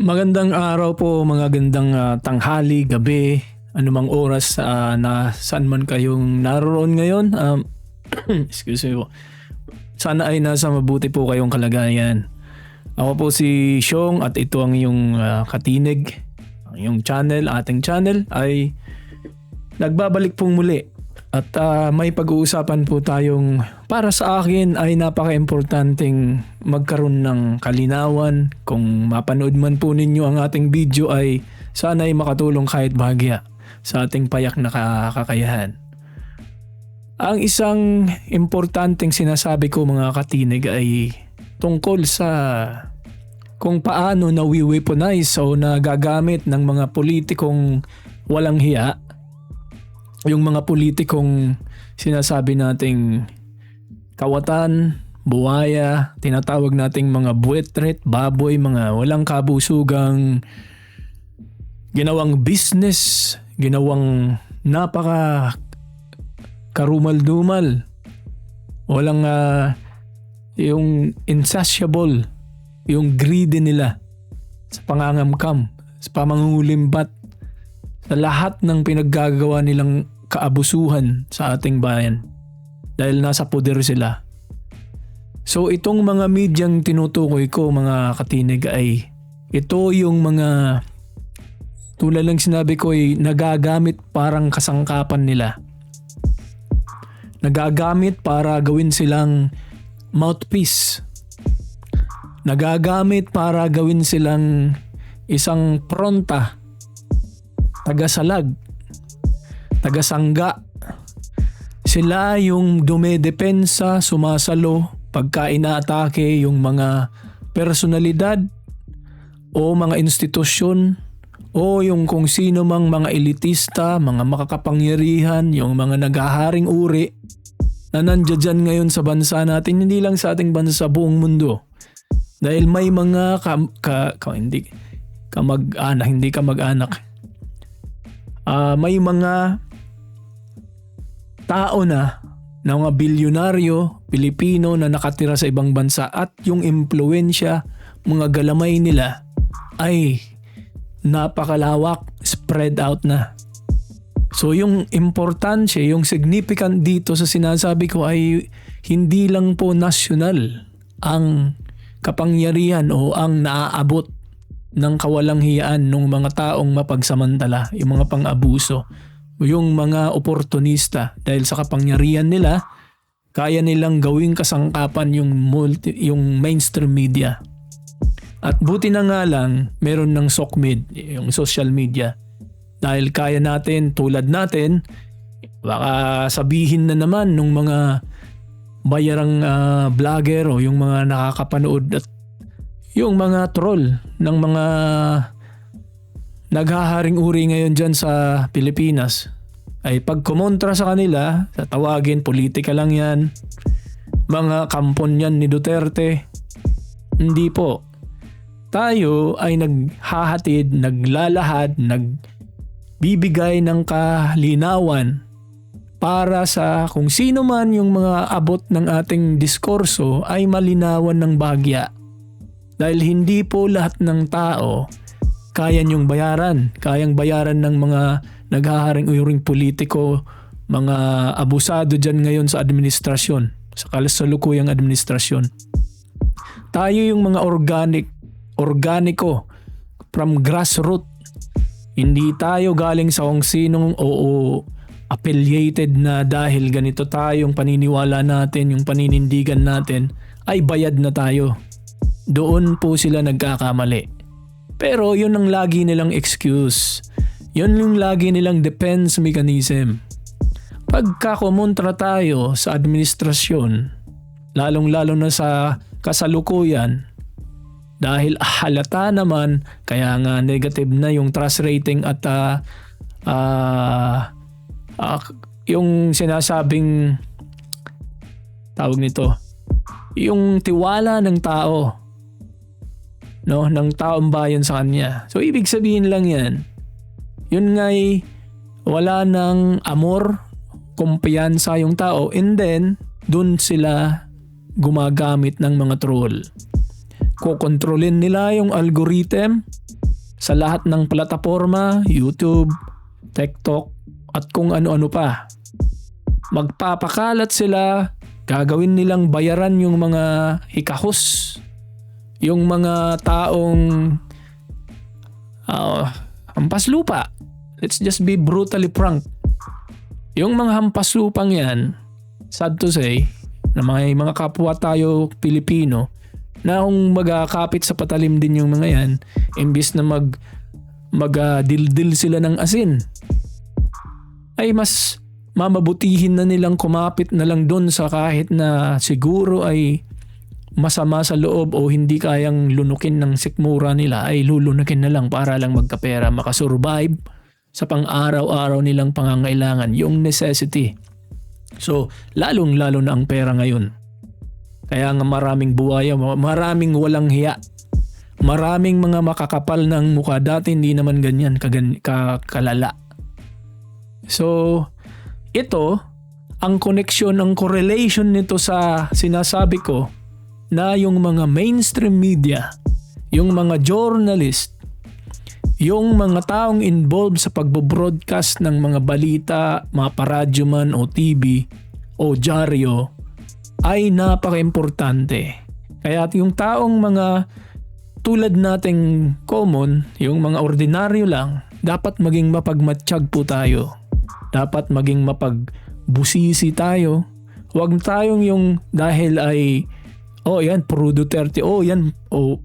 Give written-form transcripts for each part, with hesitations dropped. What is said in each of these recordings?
Magandang araw po, mga gandang tanghali, gabi, anumang oras na saan man kayong naroon ngayon. Excuse me po. Sana ay nasa mabuti po kayong kalagayan. Ako po si Xiong at ito ang iyong katinig. Ang iyong channel, ating channel ay nagbabalik pong muli. At may pag-uusapan po tayong para sa akin ay napaka-importanting magkaroon ng kalinawan. Kung mapanood man po ninyo ang ating video ay sana ay makatulong kahit bahagya sa ating payak na kakayahan. Ang isang importanteng sinasabi ko mga katinig ay tungkol sa kung paano nawi-weaponize o nagagamit ng mga politikong walang hiya. Yung mga politikong sinasabi nating kawatan, buwaya, tinatawag nating mga buwetret, baboy, mga walang kabusugang ginawang business, ginawang napaka karumal-dumal. Walang yung insatiable, yung greedy nila sa pangangamkam, sa pamangulimbat, sa lahat ng pinaggagawa nilang kaabusuhan sa ating bayan dahil nasa poder sila. So itong mga medyang tinutukoy ko mga katinig ay ito yung mga tulad lang sinabi ko ay nagagamit parang kasangkapan nila. Nagagamit para gawin silang mouthpiece. Nagagamit para gawin silang isang pronta, tagasalag, tagasangga. Sila yung dumedepensa, sumasalo pagka inaatake yung mga personalidad o mga institusyon o yung kung sino mang mga elitista, mga makakapangyarihan, yung mga naghaharing uri na nandiyan ngayon sa bansa natin, hindi lang sa ating bansa, sa buong mundo. Dahil may mga hindi kamag-anak. May mga tao na mga bilyonaryo Pilipino na nakatira sa ibang bansa at yung impluwensya, mga galamay nila ay napakalawak, spread out na. So yung importansya, yung significant dito sa sinasabi ko ay hindi lang po nasyonal ang kapangyarihan o ang naaabot ng kawalang hiyaan ng mga taong mapagsamantala, yung mga pang-abuso, yung mga oportunista dahil sa kapangyarihan nila, kaya nilang gawing kasangkapan yung mainstream media. At buti na nga lang, meron ng SOCMED, yung social media. Dahil kaya natin, tulad natin, baka sabihin na naman ng mga bayarang vlogger o yung mga nakakapanood at yung mga troll ng mga naghaharing uri ngayon dyan sa Pilipinas ay pag kumontra sa kanila, tatawagin politika lang yan, mga kampon yan ni Duterte. Hindi po. Tayo ay naghahatid, naglalahad, nagbibigay ng kalinawan para sa kung sino man yung mga abot ng ating diskurso ay malinawan ng bahagya. Dahil hindi po lahat ng tao kaya niyong bayaran. Kayang bayaran ng mga naghaharing uyuring politiko, mga abusado dyan ngayon sa administrasyon, sa kasalukuyang administrasyon. Tayo yung mga organiko from grassroots. Hindi tayo galing sa kung sinong affiliated na dahil ganito tayong paniniwala natin, yung paninindigan natin, ay bayad na tayo. Doon po sila nagkakamali. Pero yun ang lagi nilang excuse. Yun yung lagi nilang defense mechanism. Pagka kumontra tayo sa administrasyon, lalong-lalo na sa kasalukuyan, dahil halata naman, kaya nga negative na yung trust rating at yung sinasabing tawag nito, yung tiwala ng tao, no, ng taong bayan sa kanya. So ibig sabihin lang yan, yun nga'y wala ng amor, kumpiyansa yung tao, and then dun sila gumagamit ng mga troll. Kokontrolin nila yung algorithm sa lahat ng plataforma, YouTube, TikTok, at kung ano-ano pa. Magpapakalat sila, gagawin nilang bayaran yung mga hikahos, yung mga taong hampas lupa. Let's just be brutally frank. Yung mga hampas lupang yan, sad to say, na mga kapwa tayo Pilipino, na kung magkakapit sa patalim din yung mga yan, imbis na mag-dildil sila ng asin, ay mas mamabutihin na nilang kumapit na lang doon sa kahit na siguro ay masama sa loob o hindi kayang lunukin ng sikmura nila, ay lulunukin na lang para lang magkapera, makasurvive sa pang-araw-araw nilang pangangailangan, yung necessity. So, lalong-lalo na ang pera ngayon. Kaya nga maraming buwaya, maraming walang hiya, maraming mga makakapal ng mukha. Dati hindi naman ganyan kalala. So, ito, ang connection, ang correlation nito sa sinasabi ko na yung mga mainstream media, yung mga journalist, yung mga taong involved sa pagbo-broadcast ng mga balita, mga paradyo man o TV o dyaryo, ay napaka-importante. Kaya yung taong mga tulad nating common, yung mga ordinaryo lang, dapat maging mapagmatsyag po tayo. Dapat maging mapagbusisi tayo. Huwag tayong yung dahil ay yan pro Duterte, yan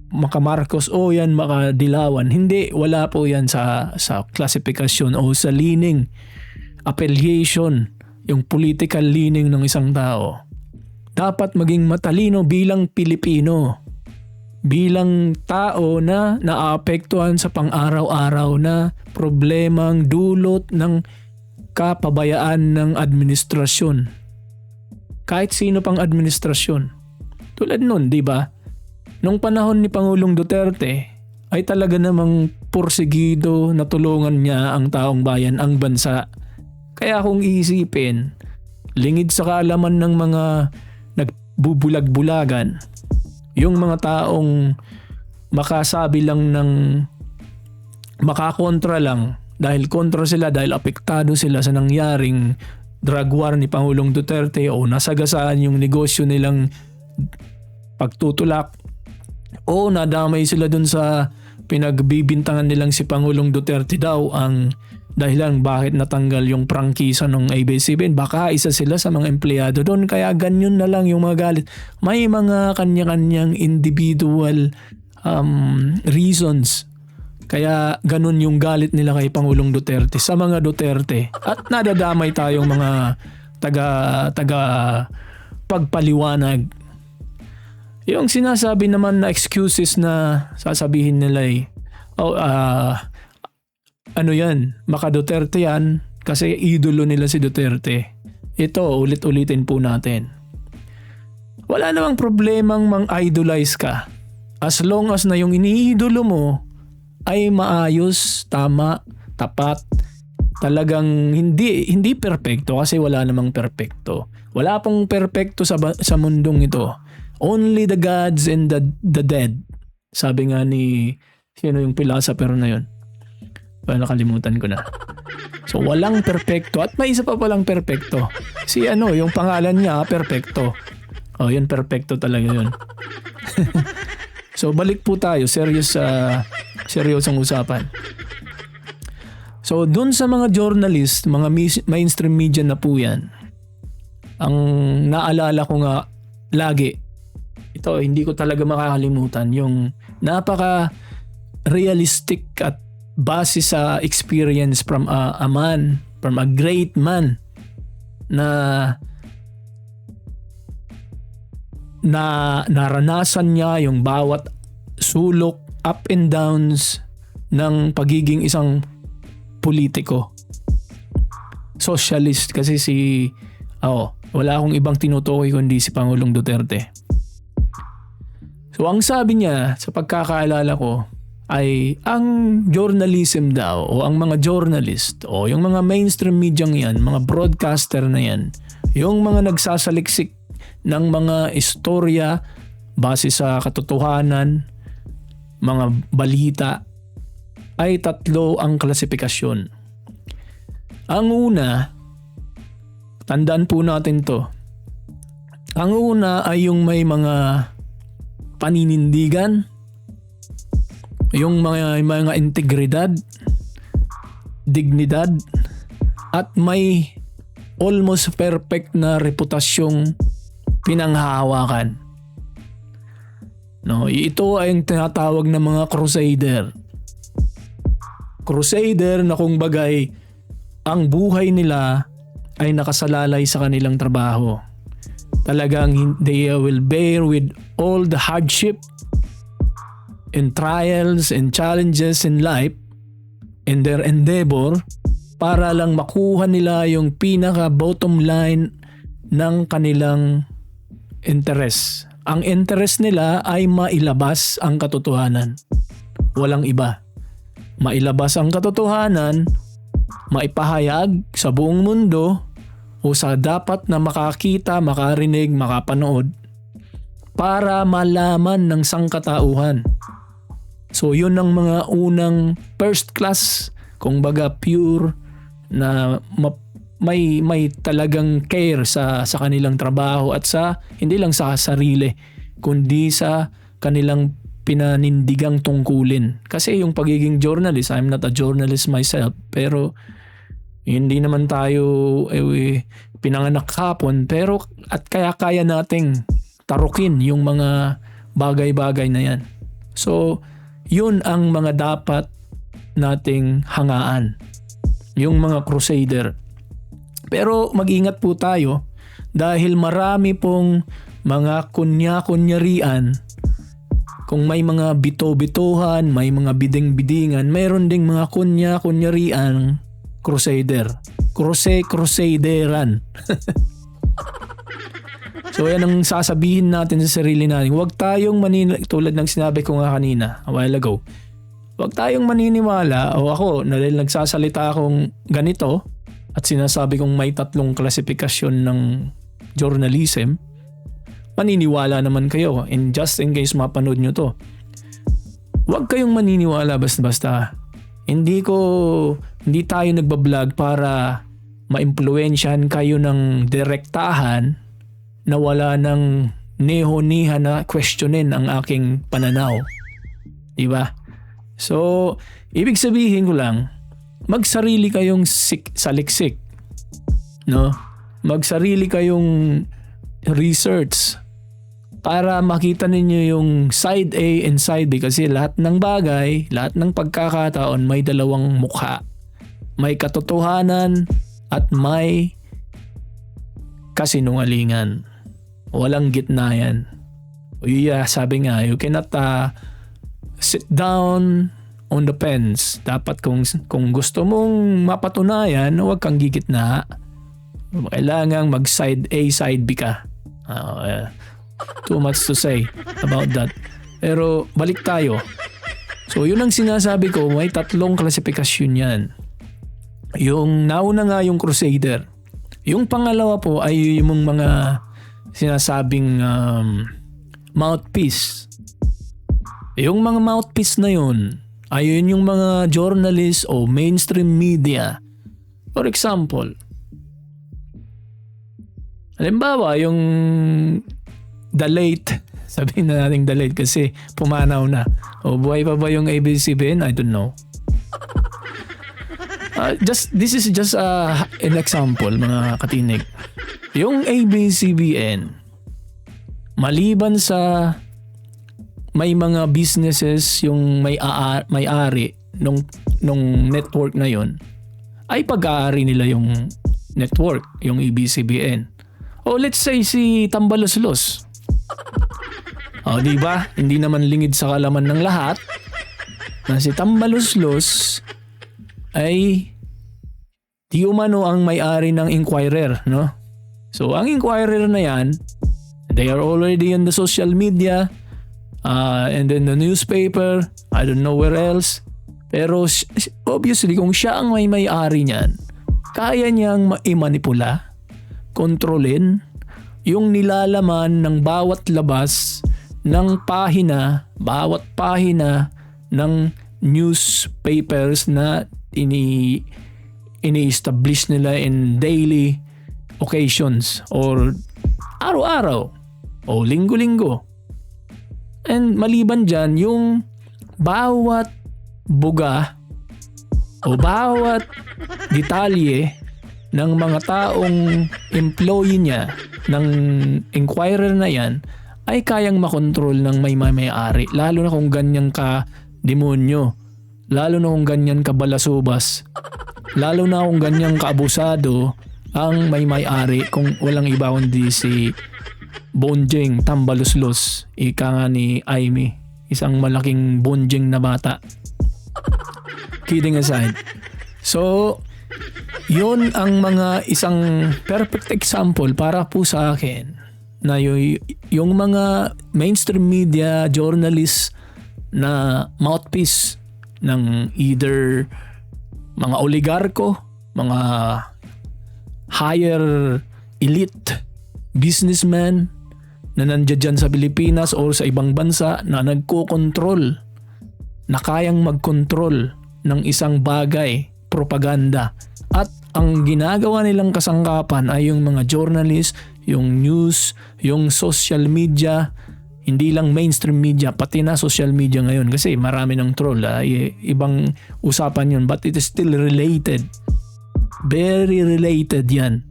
maka Marcos, yan maka Dilawan. Hindi, wala po yan sa klasifikasyon o sa leaning, affiliation, yung political leaning ng isang tao. Dapat maging matalino bilang Pilipino, bilang tao na naapektuhan sa pang-araw-araw na problemang dulot ng kapabayaan ng administrasyon. Kahit sino pang administrasyon. Tulad nun, di ba? Nung panahon ni Pangulong Duterte, ay talaga namang porsigido na tulungan niya ang taong bayan, ang bansa. Kaya kung iisipin, lingid sa kaalaman ng mga nagbubulag-bulagan, yung mga taong makasabi lang ng makakontra lang dahil kontra sila, dahil apektado sila sa nangyaring drug war ni Pangulong Duterte o nasagasaan yung negosyo nilang pagtutulak o nadamay sila dun sa pinagbibintangan nilang si Pangulong Duterte daw ang dahilan bakit natanggal yung prangkisa ng ABS-CBN. Baka isa sila sa mga empleyado doon, kaya ganyan na lang yung mga galit. May mga kanya-kanyang individual reasons kaya ganun yung galit nila kay Pangulong Duterte sa mga Duterte, at nadadamay tayong mga taga pagpaliwanag. Yung sinasabi naman na excuses na sasabihin nila yan, maka Duterte yan kasi idolo nila si Duterte. Ito, ulit-ulitin po natin. Wala namang problemang mang-idolize ka as long as na yung iniidolo mo ay maayos, tama, tapat, talagang hindi perpekto, kasi wala namang perpekto. Wala pong perpekto sa mundong ito. Only the gods and the dead. Sabi nga ni sino yung philosopher na yun? Nakalimutan ko na. So walang perpekto, at may isa pa palang perpekto. Si yung pangalan niya perpekto. Yun, perpekto talaga yun. So balik po tayo, seryosong usapan. So dun sa mga journalist, mga mainstream media na po yan, ang naalala ko nga lagi, ito hindi ko talaga makakalimutan, yung napaka realistic at base sa experience from a man, from a great man na naranasan niya yung bawat sulok, up and downs ng pagiging isang politiko. Socialist kasi wala akong ibang tinutukoy kundi si Pangulong Duterte. So ang sabi niya sa pagkakaalala ko ay ang journalism daw o ang mga journalist o yung mga mainstream media yan, mga broadcaster na yan, yung mga nagsasaliksik ng mga istorya base sa katotohanan, mga balita, ay 3 ang klasifikasyon. Ang una, tandaan po natin to. Ang una ay yung may mga paninindigan, yung mga integridad, dignidad, at may almost perfect na reputasyong pinanghahawakan. No, ito ay ang tinatawag na mga crusader. Crusader na kung bagay ang buhay nila ay nakasalalay sa kanilang trabaho. Talagang they will bear with all the hardship and trials and challenges in life in their endeavor para lang makuha nila yung pinaka bottom line ng kanilang interest. Ang interest nila ay mailabas ang katotohanan. Walang iba. Mailabas ang katotohanan, maipahayag sa buong mundo o sa dapat na makakita, makarinig, makapanood para malaman ng sangkatauhan. So yun ang mga unang first class, kung baga pure na may talagang care sa kanilang trabaho at sa hindi lang sa sarili kundi sa kanilang pinanindigang tungkulin. Kasi yung pagiging journalist, I'm not a journalist myself, pero hindi naman tayo pinanganak hapon, pero at kaya nating tarukin yung mga bagay-bagay na yan. So yun ang mga dapat nating hangaan, yung mga crusader. Pero mag-ingat po tayo dahil marami pong mga kunya-kunyarian. Kung may mga bito-bituhan, may mga biding-bidingan, mayroon ding mga kunya-kunyarian crusader. Crusaderan. So yan ang sasabihin natin sa sarili natin. Huwag tayong tulad ng sinabi ko nga kanina a while ago. Huwag tayong maniniwala o ako dahil nagsasalita akong ganito at sinasabi kong may 3 klasifikasyon ng journalism, maniniwala naman kayo and just in case mapanood nyo to. Huwag kayong maniniwala basta-basta. Hindi tayo nagbablog para maimpluwensyahan kayo ng direktahan na wala ng neho-niha na questionin ang aking pananaw. Diba? So, ibig sabihin ko lang, magsarili kayong saliksik. No? Magsarili kayong research para makita ninyo yung side A and side B kasi lahat ng bagay, lahat ng pagkakataon may dalawang mukha. May katotohanan at may kasinungalingan. Walang gitna yan. Sabi nga, you cannot sit down on the fence. Dapat kung gusto mong mapatunayan, huwag kang gigitna. Kailangang mag side A, side B ka. Too much to say about that. Pero balik tayo. So yun ang sinasabi ko, may 3 klasifikasyon yan. Yung nauna nga yung crusader. Yung pangalawa po ay yung mga sinasabing mouthpiece. Yung mga mouthpiece na yun, ayun yung mga journalist o mainstream media. For example, halimbawa yung the late, sabihin na natin the late kasi pumanaw na. O buhay pa ba yung ABS-CBN? I don't know. This is just an example, mga katinig. Yung ABS-CBN, maliban sa may mga businesses yung may-ari nung network na yon, ay pag-aari nila yung network, yung ABS-CBN. O let's say si Tambaloslos. O di ba? Hindi naman lingid sa kalaman ng lahat na si Tambaloslos ay di umano ang may-ari ng Inquirer, no? So ang Inquirer na yan, they are already in the social media, and then the newspaper, I don't know where else. Pero obviously kung siya ang may-ari niyan, kaya niyang i-manipula, kontrolin yung nilalaman ng bawat labas ng pahina, bawat pahina ng newspapers na ini-establish nila in daily occasions or araw-araw o linggo-linggo. And maliban dyan, yung bawat buga o bawat detalye ng mga taong employee niya ng Inquirer na yan ay kayang makontrol ng may-ari. Lalo na kung ganyan ka demonyo. Lalo na kung ganyan ka balasubas. Lalo na kung ganyan ka abusado ang may-ari kung walang iba kundi si Bonjing Tambaluslos. Ika nga ni Aimee. Isang malaking bonjing na bata. Kidding aside. So, yun ang mga isang perfect example para po sa akin na yung mga mainstream media journalists na mouthpiece ng either mga oligarko, mga higher elite businessmen na nandiyan dyan sa Pilipinas or sa ibang bansa na nagko-control, na kayang mag-control ng isang bagay, propaganda. At ang ginagawa nilang kasangkapan ay yung mga journalist, yung news, yung social media, hindi lang mainstream media, pati na social media ngayon kasi marami ng troll. Ibang usapan yun, but it is still related. Very related yan.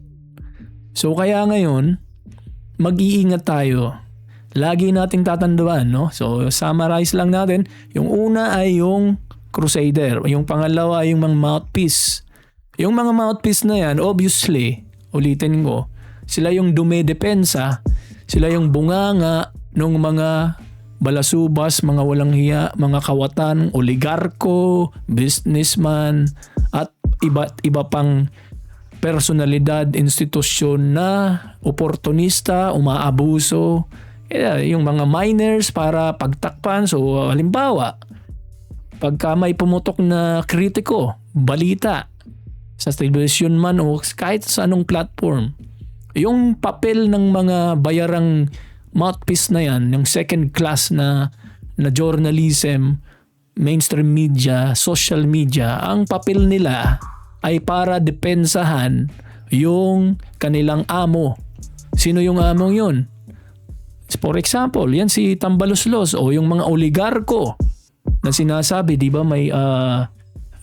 So kaya ngayon, mag-iingat tayo. Lagi nating tatandaan, no? So summarize lang natin. Yung una ay yung crusader. Yung pangalawa ay yung mga mouthpiece. Yung mga mouthpiece na yan, obviously, ulitin ko, sila yung dumedepensa, sila yung bunganga ng mga balasubas, mga walang hiya, mga kawatan, oligarko, businessman, at iba't iba pang personalidad, institusyon na oportunista, umaabuso, yung mga minors para pagtakpan. So halimbawa, pagka may pumutok na kritiko, balita, sa television man o kahit sa anong platform, yung papel ng mga bayarang mouthpiece na yan, yung second class na journalism, mainstream media, social media, ang papel nila ay para depensahan yung kanilang amo. Sino yung among yun? For example, yan si Tambaluslos o yung mga oligarko na sinasabi, di ba may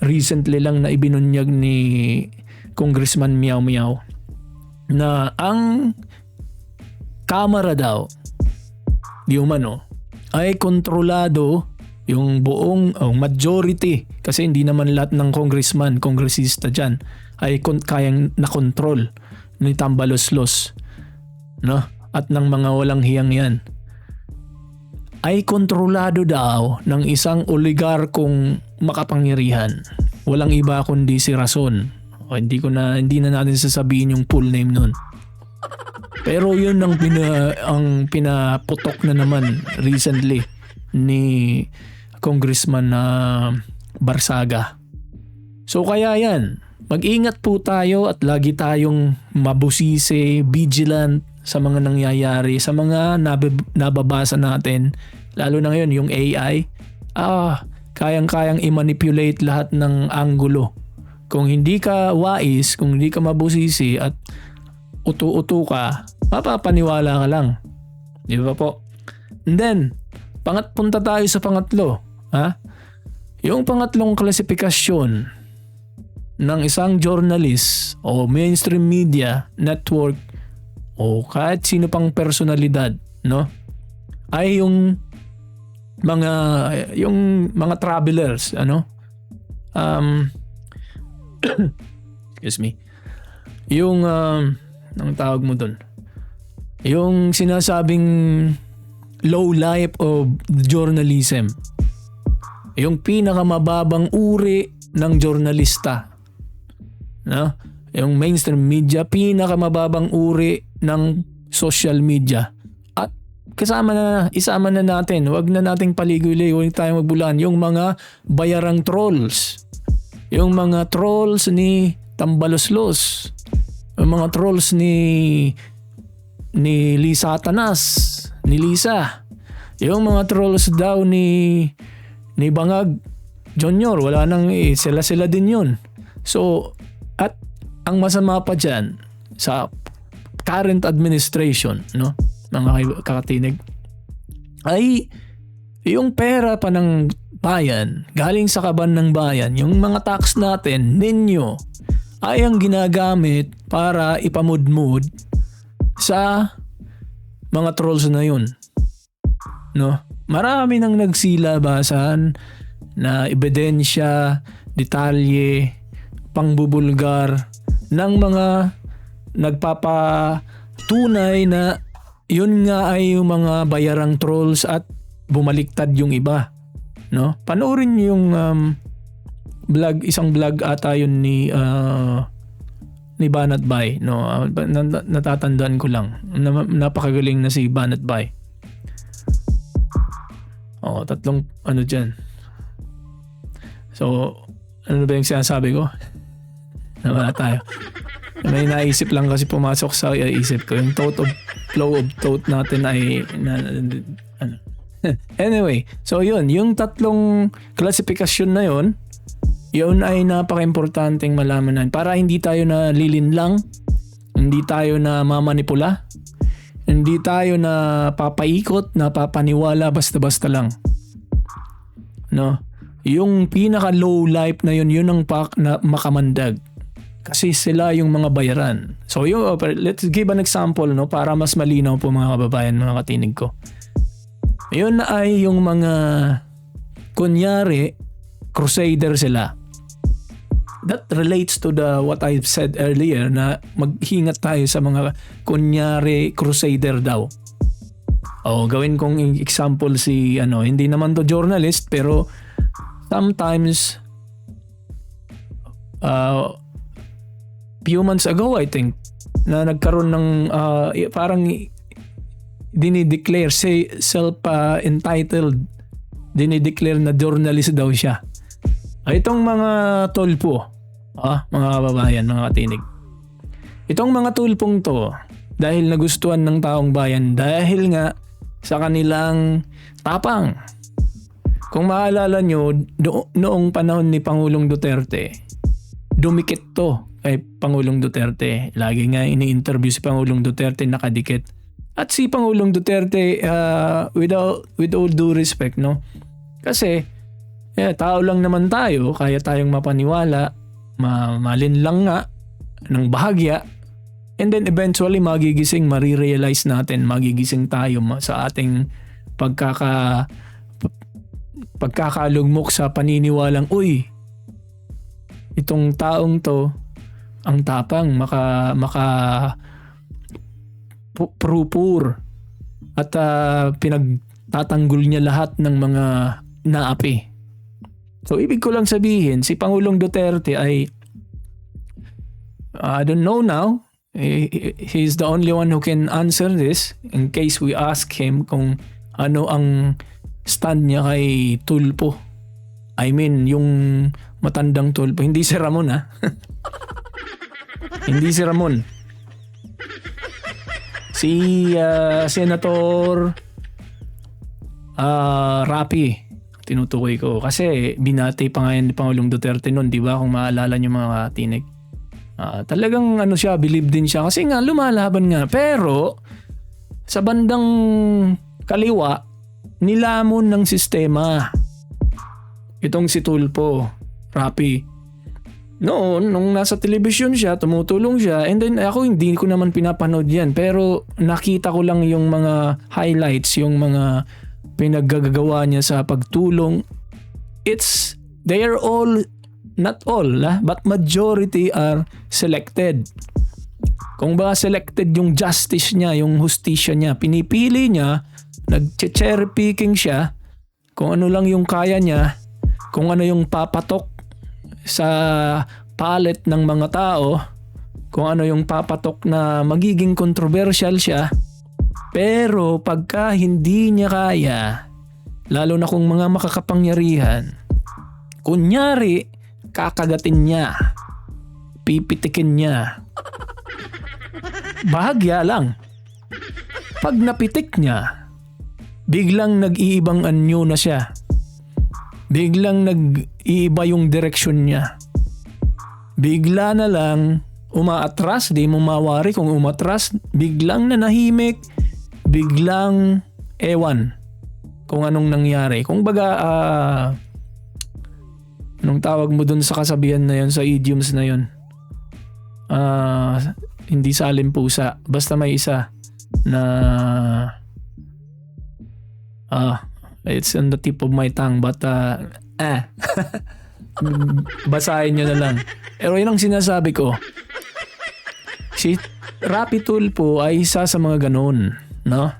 recently lang na ibinunyag ni Congressman Meow Meow na ang Kamara daw, di umano, ay kontrolado yung buong majority kasi hindi naman lahat ng kongresista dyan ay kayang nakontrol ni Tambaluslos, no? At ng mga walang hiyang yan ay kontrolado daw ng isang oligarkong makapangyarihan. Walang iba kundi si Rason. Hindi na natin sasabihin yung full name nun. Pero yun ang pinaputok na naman recently ni Congressman Barsaga. So kaya yan, mag-ingat po tayo at lagi tayong mabusisi, vigilant sa mga nangyayari, sa mga nababasa natin, lalo na ngayon yung AI. Kayang-kayang i-manipulate lahat ng anggulo. Kung hindi ka wais, kung hindi ka mabusisi at utu-utu ka, mapapaniwala ka lang. Di ba po? And then, punta tayo sa pangatlo. Yung pangatlong klasifikasyon ng isang journalist o mainstream media network o kahit sino pang personalidad, no? Ay yung mga travelers, excuse me. Yung anong tawag mo doon? Yung sinasabing low life of journalism. Yung pinakamababang uri ng journalista. No? Yung mainstream media, pinakamababang uri ng social media. At isama na natin, wag na nating paligoy-ligoy, huwag tayong magbulan, yung mga bayarang trolls. Yung mga trolls ni Tambaluslos. Yung mga trolls ni Lisa Tanas, ni Lisa. Yung mga trolls daw ni Bangag Junior, wala nang sila din yun. So, at ang masama pa dyan sa current administration, no, mga kakatinig, ay yung pera pa ng bayan, galing sa kaban ng bayan, yung mga tax natin, ninyo, ay ang ginagamit para ipamudmud sa mga trolls na yun. No? Marami nang nagsilabasan na ebidensya, detalye, pangbubulgar ng mga nagpapatunay na yun nga ay yung mga bayarang trolls at bumaliktad yung iba. No? Panoorin niyo yung isang vlog ata yun ni Banat Bay, no? Natatandaan ko lang. Napakagaling na si Banat Bay. Oh, tatlong ano diyan. So, ano ba yung sinasabi ko? Nawala tayo. May naisip lang kasi pumasok sa isip ko. Yung flow of thought natin ay ano. Anyway, so yun, yung tatlong klasifikasyon na yun ay napaka-importanteng malaman para hindi tayo na lilinlang, hindi tayo na mamanipula, hindi tayo na papaikot, na papaniwala basta-basta lang. No? Yung pinaka low life na yun ang na makamandag. Kasi sila yung mga bayaran. So let's give an example, no, para mas malinaw po mga kababayan, mga katinig ko. Yun ay yung mga kunyari crusader sila. That relates to what I've said earlier na maghingat tayo sa mga kunyari crusader daw. Gawin kong example si hindi naman to journalist pero sometimes few months ago I think na nagkaroon ng parang dinideclare self-entitled dinideclare na journalist daw siya. Itong mga tulpo, mga kababayan, mga katinig. Itong mga tulpong to, dahil nagustuhan ng taong bayan, dahil nga sa kanilang tapang. Kung maalala nyo, noong panahon ni Pangulong Duterte, dumikit to kay Pangulong Duterte. Lagi nga ini-interview si Pangulong Duterte, nakadikit. At si Pangulong Duterte, with all due respect, no? Kasi, tao lang naman tayo, kaya tayong mapaniwala, malinlang nga ng bahagya, and then eventually magigising, marirealize natin, magigising tayo sa ating pagkakalugmok sa paniniwalang, uy, itong taong to, ang tapang, maka prupur at pinagtatanggol niya lahat ng mga naapi. So, ibig ko lang sabihin, si Pangulong Duterte ay, I don't know now, he's the only one who can answer this in case we ask him kung ano ang stand niya kay Tulpo. I mean, yung matandang Tulpo. Hindi si Ramon, ha? Hindi si Ramon. Si Senator Rapi. Tinutukoy ko. Kasi binati pa nga ni Pangulong Duterte noon, di ba? Kung maalala niyo mga tinig. Talagang siya, believe din siya. Kasi nga, lumalaban nga. Pero, sa bandang kaliwa, nilamon ng sistema. Itong si Tulpo, Rapi. Noon, nung nasa telebisyon siya, tumutulong siya. And then, ako hindi ko naman pinapanood yan. Pero, nakita ko lang yung mga highlights, yung mga pinaggagawa niya sa pagtulong. They are all, not all, but majority are selected. Kung ba selected yung justice niya, yung hustisya niya, pinipili niya, nag-cherry picking siya, kung ano lang yung kaya niya, kung ano yung papatok sa palette ng mga tao, kung ano yung papatok na magiging controversial siya. Pero pagka hindi niya kaya, lalo na kung mga makakapangyarihan, kunyari, kakagatin niya, pipitikin niya. Bahagya lang. Pag napitik niya, biglang nag-iibang anyo na siya. biglang nag-iiba yung direksyon niya. Bigla na lang umaatras, di mo mawari kung umatras, biglang nanahimik, biglang ewan kung anong nangyari. Kung baga, anong tawag mo dun sa kasabihan na yun, sa idioms na yun? Hindi salim pusa, basta may isa na it's on the tip of my tongue but basahin nyo na lang. Pero yun ang sinasabi ko, si Rapi Tulfo ay isa sa mga ganun, no?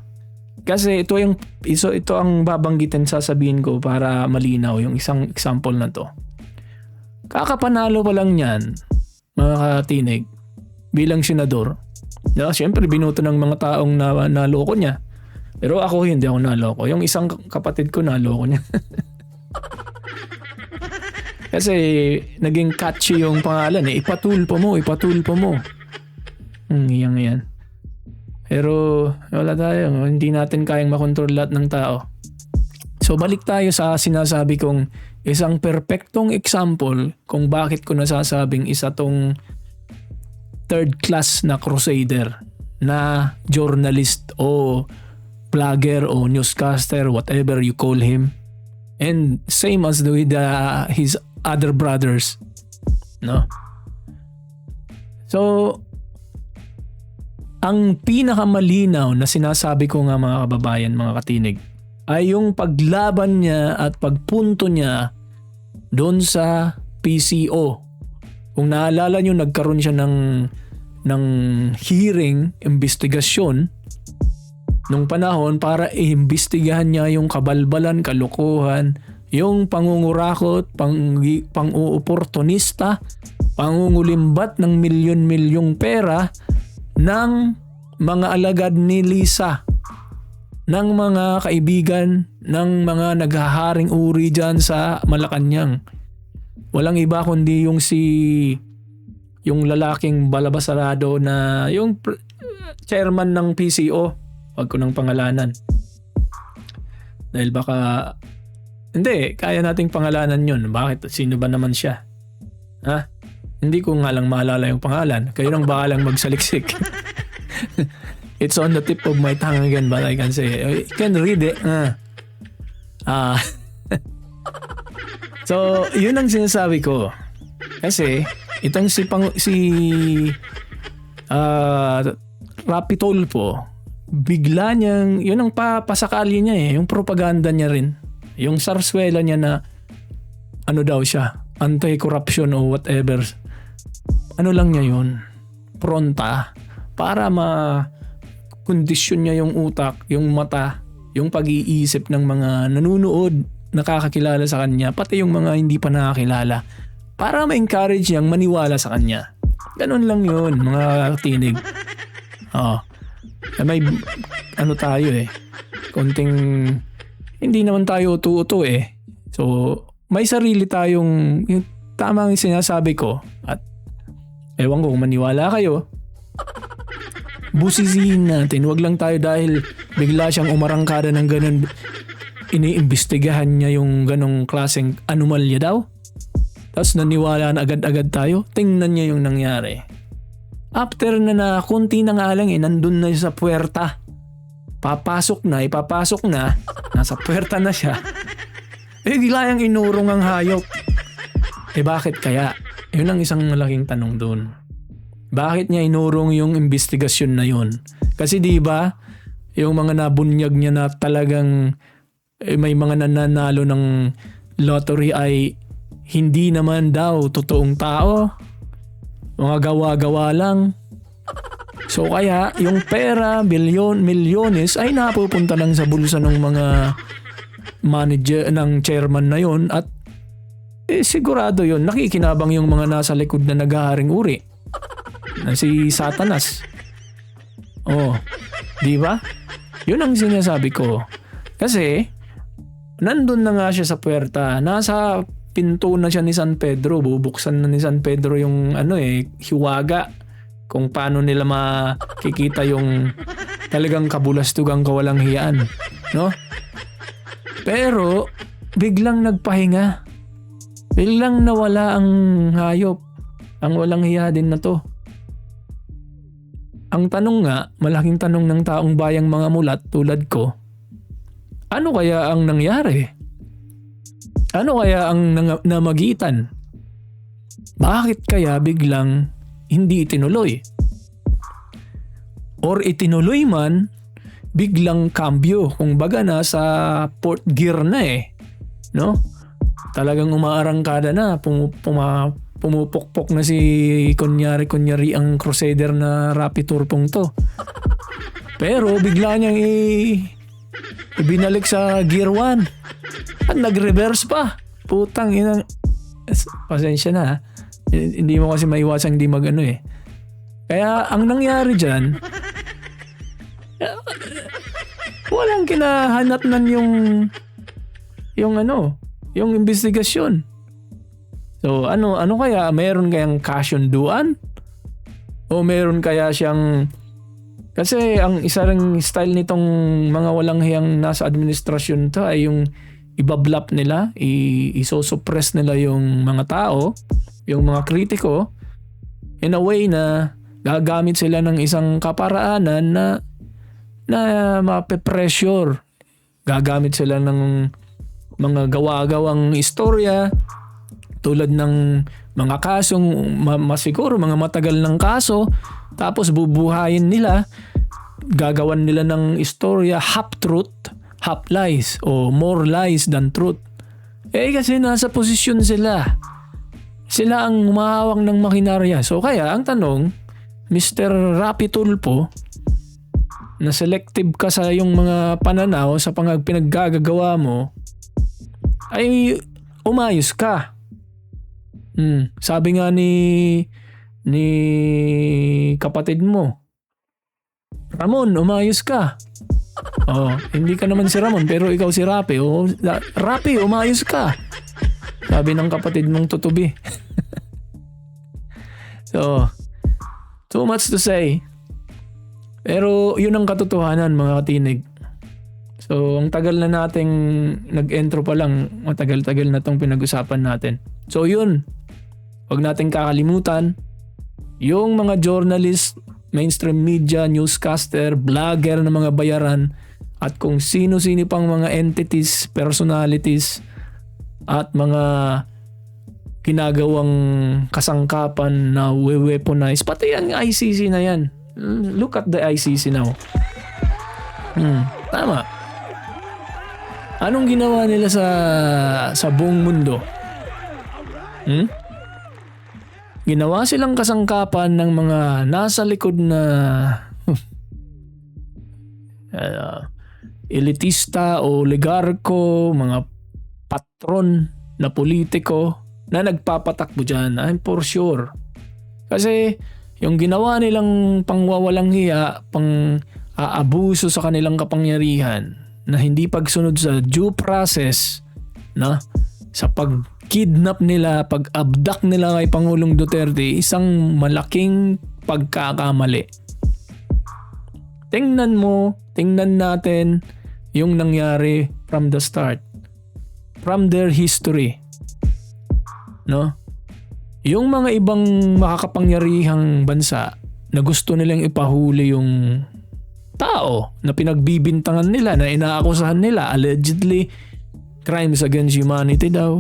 Kasi ito ang babanggitin, sasabihin ko para malinaw yung isang example na to. Kakapanalo pa lang yan, mga katinig, bilang senador. Siyempre binuto ng mga taong naloko niya. Pero ako hindi ako naloko. Yung isang kapatid ko naloko niya. Kasi naging catchy yung pangalan eh. Ipatulpo mo. Yan. Pero wala tayo. Hindi natin kayang makontrol lahat ng tao. So balik tayo sa sinasabi kong isang perpektong example kung bakit ko nasasabing isa tong third class na crusader na journalist o vlogger o newscaster, whatever you call him. And same as with his other brothers. No? So, ang pinakamalinaw na sinasabi ko nga mga kababayan, mga katinig, ay yung paglaban niya at pagpunto niya doon sa PCO. Kung naalala nyo, nagkaroon siya ng hearing, investigasyon nung panahon para iimbestigahan niya yung kabalbalan, kalokohan, yung pangungurakot, pang-uuportunista, pangungulimbat ng milyon-milyong pera ng mga alagad ni Lisa, ng mga kaibigan, ng mga naghaharing uri dyan sa Malacanang. Walang iba kundi yung lalaking balabasarado na yung chairman ng PCO. Wag ko ng pangalanan. Dahil baka hindi, kaya nating pangalanan yun. Bakit? Sino ba naman siya? Ha? Hindi ko nga lang maalala yung pangalan. Kayo nang bahalang magsaliksik. It's on the tip of my tongue again, but I can say it. You can read it. So, yun ang sinasabi ko. Kasi, itong si Rapi Tulfo, bigla niyang, yun ang pasakali niya yung propaganda niya rin. Yung sarswela niya na, ano daw siya, anti-corruption o whatever. Ano lang niya yun? Pronta. Para kondisyon niya yung utak, yung mata, yung pag-iisip ng mga nanunood, nakakakilala sa kanya, pati yung mga hindi pa nakakilala. Para ma-encourage niyang maniwala sa kanya. Ganun lang yun, mga tinig. May tayo konting hindi naman tayo utu-utu so may sarili tayong yung tamang sinasabi ko at ewan ko kung maniwala kayo, busisihin natin. Wag lang tayo dahil bigla siyang umarangkada ng ganun, iniimbestigahan niya yung ganong klaseng anomalya daw, tapos naniwala na agad-agad tayo. Tingnan niya yung nangyari. After na kunti na nga lang nandun na sa puwerta. Ipapasok na, nasa puwerta na siya. Bigla yung inurong ang hayop. Bakit kaya? Yun ang isang malaking tanong dun. Bakit niya inurong yung investigasyon na yun? Kasi di ba yung mga nabunyag niya na talagang may mga nananalo ng lottery ay hindi naman daw totoong tao. Mga gawa-gawa lang. So kaya yung pera, milyones ay napupunta lang sa bulsa ng mga manager, ng chairman na yon, at sigurado yon nakikinabang yung mga nasa likod na naghaharing uri. Na si Satanas. Di ba? Yun ang sinasabi ko. Kasi nandun na nga siya sa puwerta, nasa pinto na siya ni San Pedro, bubuksan na ni San Pedro yung hiwaga kung paano nila makikita yung talagang kabulastugang kawalang hiyaan, no? Pero biglang nagpahinga. Biglang nawala ang hayop. Ang walang hiya din na to. Ang tanong nga, malaking tanong ng taong bayang mga mulat tulad ko, ano kaya ang nangyari? Ano kaya ang namagitan? Bakit kaya biglang hindi itinuloy? Or itinuloy man, biglang kambyo. Kung baga nasa fourth gear na eh. No? Talagang umaarangkada na, pumupukpok na si kunyari ang Crusader na Rapid Turpong to. Pero bigla niyang ibinalik sa gear 1 at nag-reverse pa. Putang inang, pasensya na ha. Hindi mo kasi maiwasang hindi mag eh. Kaya ang nangyari dyan, walang kinahanatnan yung investigasyon. So ano kaya, mayroon kayang kasunduan? O mayroon kaya siyang, kasi ang isa ring style nitong mga walang hiyang nasa administrasyon to ay yung ibablap nila, isosupress nila yung mga tao, yung mga kritiko, in a way na gagamit sila ng isang kaparaanan na mape-pressure. Gagamit sila ng mga gawa-gawang istorya tulad ng mga kasong masiguro mga matagal ng kaso, tapos bubuhayin nila, gagawan nila ng istorya half truth, half lies, o more lies than truth. Kasi nasa posisyon sila. Sila ang humahawak ng makinarya. So kaya ang tanong, Mr. Rapi Tulfo, na selective ka sa yung mga pananaw sa pinaggagawa mo, ay umayos ka. Sabi nga ni kapatid mo, Ramon, umayos ka. Hindi ka naman si Ramon pero ikaw si Rapi. Rapi, umayos ka. Sabi ng kapatid mong tutubi. So, too much to say. Pero yun ang katotohanan mga katinig. So, ang tagal na nating nag-intro pa lang, matagal-tagal na tong pinag-usapan natin. So, yun. Huwag nating kakalimutan, yung mga journalist, mainstream media, newscaster, vlogger na mga bayaran, at kung sino-sino pang mga entities, personalities, at mga ginagawang kasangkapan na weaponize, pati ang ICC na yan. Look at the ICC now. Tama. Anong ginawa nila sa buong mundo? Ginawa silang kasangkapan ng mga nasa likod na elitista o oligarko, mga patron na politiko na nagpapatakbo dyan. I'm for sure. Kasi yung ginawa nilang pangwawalang hiya, pang-aabuso sa kanilang kapangyarihan, na hindi pagsunod sa due process, na sa pag-kidnap nila, pag-abduct nila kay Pangulong Duterte, isang malaking pagkakamali. Tingnan natin yung nangyari from the start. From their history. No? Yung mga ibang makakapangyarihang bansa na gusto nilang ipahuli yung tao na pinagbibintangan nila, na inaakusahan nila, allegedly crimes against humanity daw.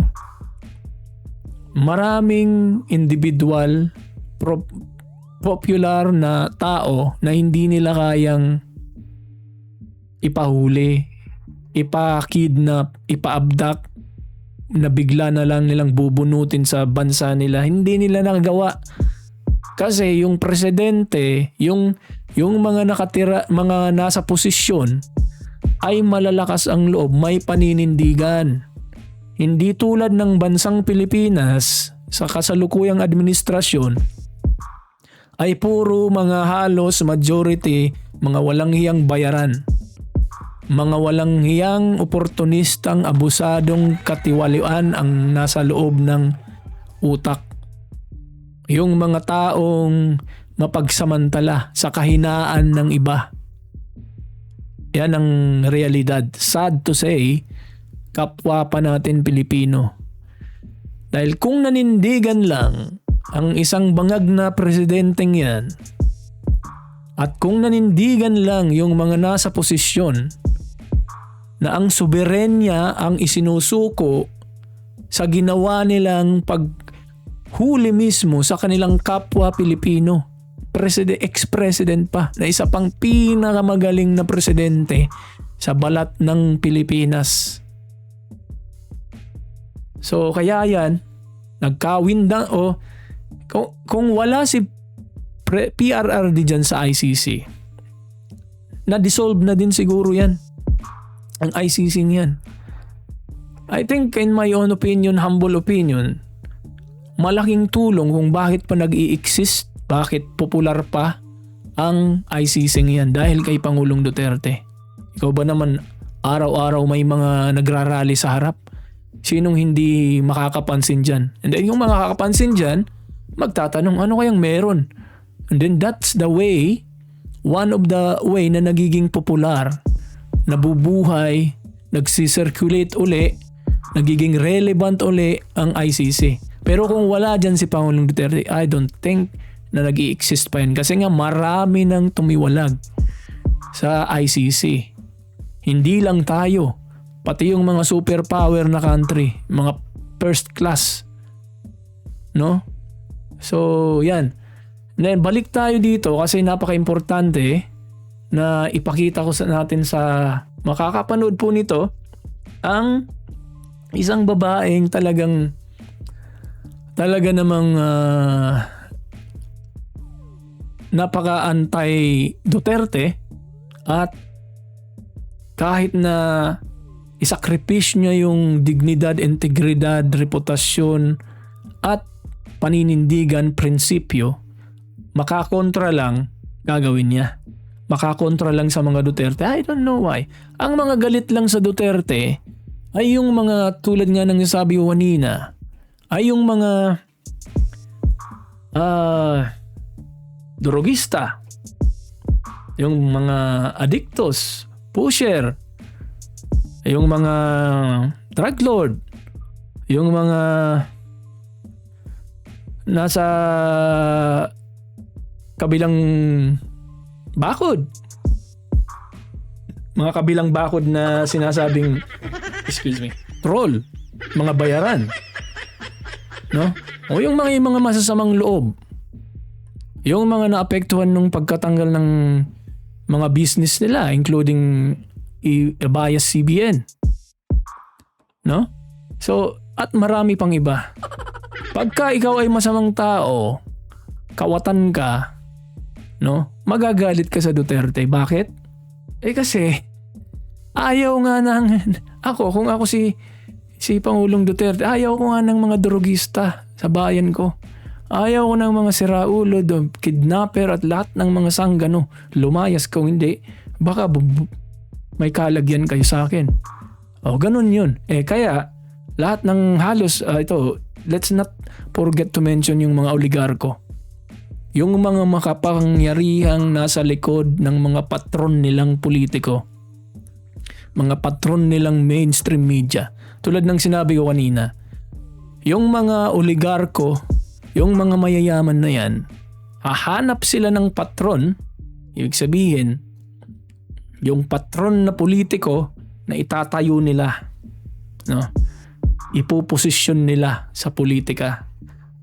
Maraming individual, popular na tao na hindi nila kayang ipahuli, ipa-kidnap, ipa-abduct, na bigla na lang nilang bubunutin sa bansa nila. Hindi nila nagawa. Kasi yung presidente, yung mga nakatira, mga nasa posisyon, ay malalakas ang loob, may paninindigan. Hindi tulad ng bansang Pilipinas sa kasalukuyang administrasyon, ay puro mga halos majority, mga walang hiyang bayaran. Mga walang hiyang oportunistang abusadong katiwalian ang nasa loob ng utak. Yung mga taong mapagsamantala sa kahinaan ng iba. Yan ang realidad. Sad to say, kapwa pa natin Pilipino. Dahil kung nanindigan lang ang isang bangag na presidenteng yan, at kung nanindigan lang yung mga nasa posisyon na ang soberenya ang isinusuko sa ginawa nilang paghuli mismo sa kanilang kapwa Pilipino, ex-president pa, na isa pang pinakamagaling na presidente sa balat ng Pilipinas. So kaya yan, nagkawinda o kung wala si PRRD dyan sa ICC, na-dissolve na din siguro yan. Ang ICC niyan. I think in my own opinion, humble opinion, malaking tulong kung bakit pa nag-i-exist, bakit popular pa ang ICC niyan dahil kay Pangulong Duterte. Ikaw ba naman araw-araw may mga nagrarally sa harap? Sinong hindi makakapansin dyan? And then yung makakapansin dyan, magtatanong ano kayang meron? And then that's the way, one of the way na nagiging popular, nabubuhay, nagsisirculate uli, nagiging relevant uli ang ICC. Pero kung wala dyan si Pangulong Duterte, I don't think na nag-i-exist pa yan. Kasi nga marami nang tumiwalag sa ICC. Hindi lang tayo, pati yung mga superpower na country, mga first class. No? So, yan. Then, balik tayo dito kasi napaka-importante na ipakita ko natin sa makakapanood po nito ang isang babaeng talaga namang napaka-anti Duterte, at kahit na isakripisyo niya yung dignidad, integridad, reputasyon at paninindigan, prinsipyo, makakontra lang gagawin niya. Makakontra lang sa mga Duterte. I don't know why. Ang mga galit lang sa Duterte ay yung mga tulad nga ng nasabi ko kanina, ay yung mga drogista, yung mga addictos, pusher, yung mga drug lord, yung mga nasa kabilang bakod. Mga kabilang bakod na sinasabing, excuse me, troll, mga bayaran. No? O yung mga masasamang loob. Yung mga naapektuhan nung pagkatanggal ng mga business nila, including bias CBN. No? So, at marami pang iba. Pagka ikaw ay masamang tao, kawatan ka, no? Magagalit ka sa Duterte. Bakit? Kasi ayaw nga kung ako si Pangulong Duterte, ayaw ko nga ng mga drogista sa bayan ko. Ayaw ko ng mga siraulo, kidnapper at lahat ng mga sanggano. Lumayas kung hindi, baka may kalagyan kayo sa akin. O, ganun yun. Kaya, lahat ng halos, let's not forget to mention yung mga oligarko. Yung mga makapangyarihang nasa likod ng mga patron nilang politiko. Mga patron nilang mainstream media. Tulad ng sinabi ko kanina, yung mga oligarko, yung mga mayayaman na yan, hahanap sila ng patron, ibig sabihin, yung patron na politiko na itatayo nila, no? Ipoposisyon nila sa politika.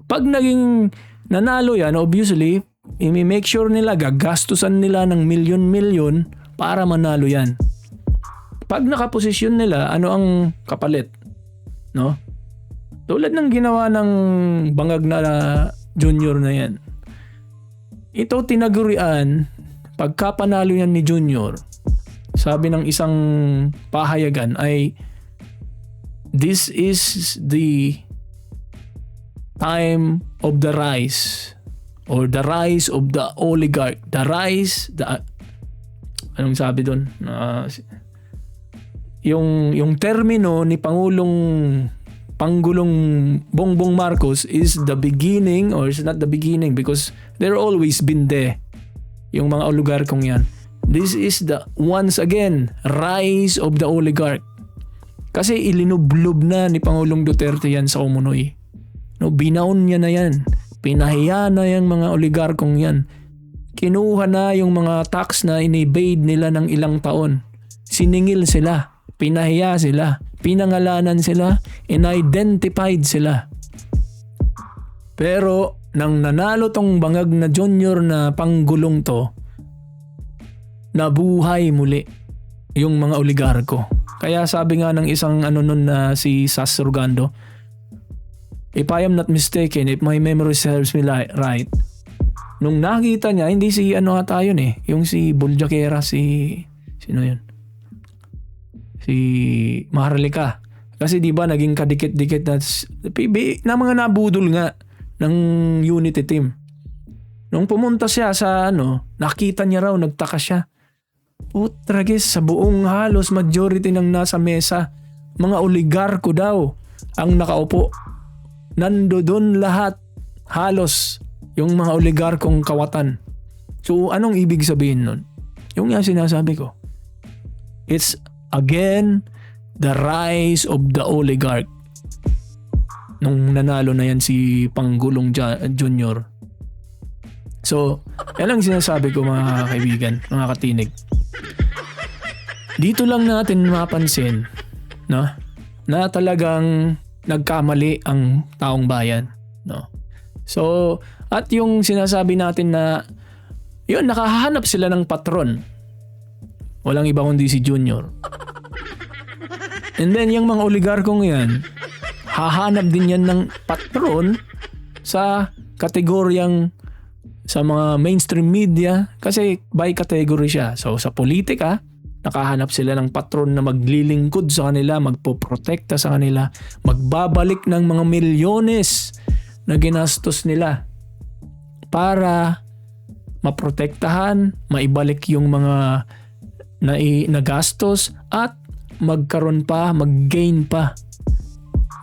Pag naging nanalo yan, obviously, i-make sure nila, gagastusan nila ng milyon-milyon para manalo yan. Pag nakaposisyon nila, ano ang kapalit? No? Tulad ng ginawa ng bangag na junior na yan. Ito tinagurian, pagka panalo yan ni junior, sabi ng isang pahayagan ay, this is the time of the rise, or the rise of the oligarch. Anong sabi doon? Yung termino ni Pangulong Bongbong Marcos is the beginning, or it's not the beginning because they're always been there. Yung mga oligarkong yan. This is the, once again, rise of the oligarch. Kasi ilinublob na ni Pangulong Duterte yan sa Umunoy. No, binaon niya na yan. Pinahiya na yung mga oligarkong yan. Kinuha na yung mga tax na inevade nila ng ilang taon. Siningil sila. Pinahiya sila. Pinangalanan sila. Inidentified sila. Pero nang nanalo tong bangag na junior na panggulong to, nabuhay muli yung mga oligarko. Kaya sabi nga ng isang nun na si Sas Surgando, if I am not mistaken, if my memory serves me right, nung nakita niya, hindi si ata yun yung si Buljakera, sino yun? Si Maharlika. Kasi di ba naging kadikit-dikit na mga nabudol nga ng Unity team. Nung pumunta siya sa nakita niya raw, nagtaka siya. Putragis, sa buong halos majority ng nasa mesa, mga oligarko daw ang nakaupo. Nandoon lahat, halos yung mga oligarkong kawatan. So anong ibig sabihin nun? Yung nga sinasabi ko. It's again the rise of the oligarch. Nung nanalo na yan si Panggulong Junior. So, yan ang sinasabi ko mga kaibigan, mga katinig. Dito lang natin mapansin na talagang nagkamali ang taong bayan. No? So, at yung sinasabi natin na yun, nakahanap sila ng patron. Walang iba kundi si Junior. And then yung mga oligarkong yan, hahanap din yan ng patron sa kategoryang sa mga mainstream media kasi by category siya. So sa politika, nakahanap sila ng patron na maglilingkod sa kanila, magpoprotekta sa kanila, magbabalik ng mga milyones na ginastos nila para maprotektahan, maibalik yung mga nagastos at magkaroon pa, mag-gain pa.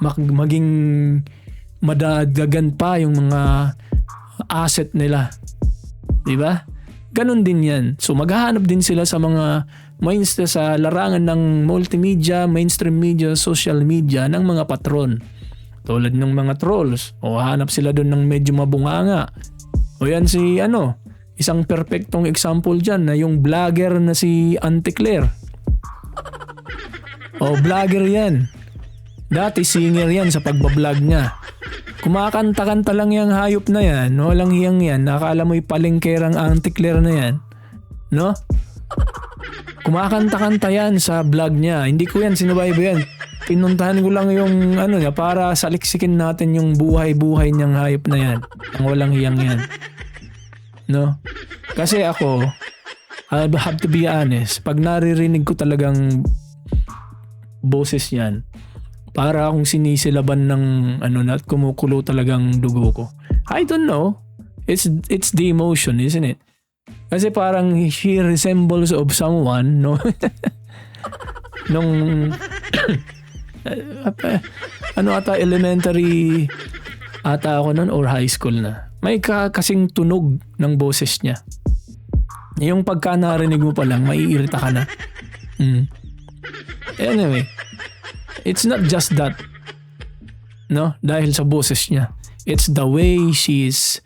Maging madagdagan pa yung mga asset nila. Diba? Ganon din yan. So maghahanap din sila sa mga sa larangan ng multimedia, mainstream media, social media ng mga patron. Tulad ng mga trolls. O hanap sila doon ng medyo mabunganga. O yan si isang perfectong example dyan na yung vlogger na si Auntie Claire. O vlogger yan. Dati singer yan sa pagbablog niya. Kumakanta-kanta lang yung hayop na yan. Walang hiyang yan. Nakala mo'y palengkerang Auntie Claire na yan. No? Kumakanta-kanta yan sa vlog niya. Hindi ko yan sinubaybayan. Pinuntahan ko lang yung niya para saliksikin natin yung buhay-buhay niyang hayop na yan. Ang walang hiyang yan. No? Kasi ako, I have to be honest, pag naririnig ko talagang boses niyan, para akong sinisilaban ng at kumukulo talagang dugo ko. I don't know. It's the emotion, isn't it? Kasi parang she resembles of someone, no? Nung elementary ata ako nun or high school na. May kasing tunog ng boses niya. Yung pagka narinig mo pa lang, maiirita ka na. Anyway, it's not just that. No? Dahil sa boses niya. It's the way she's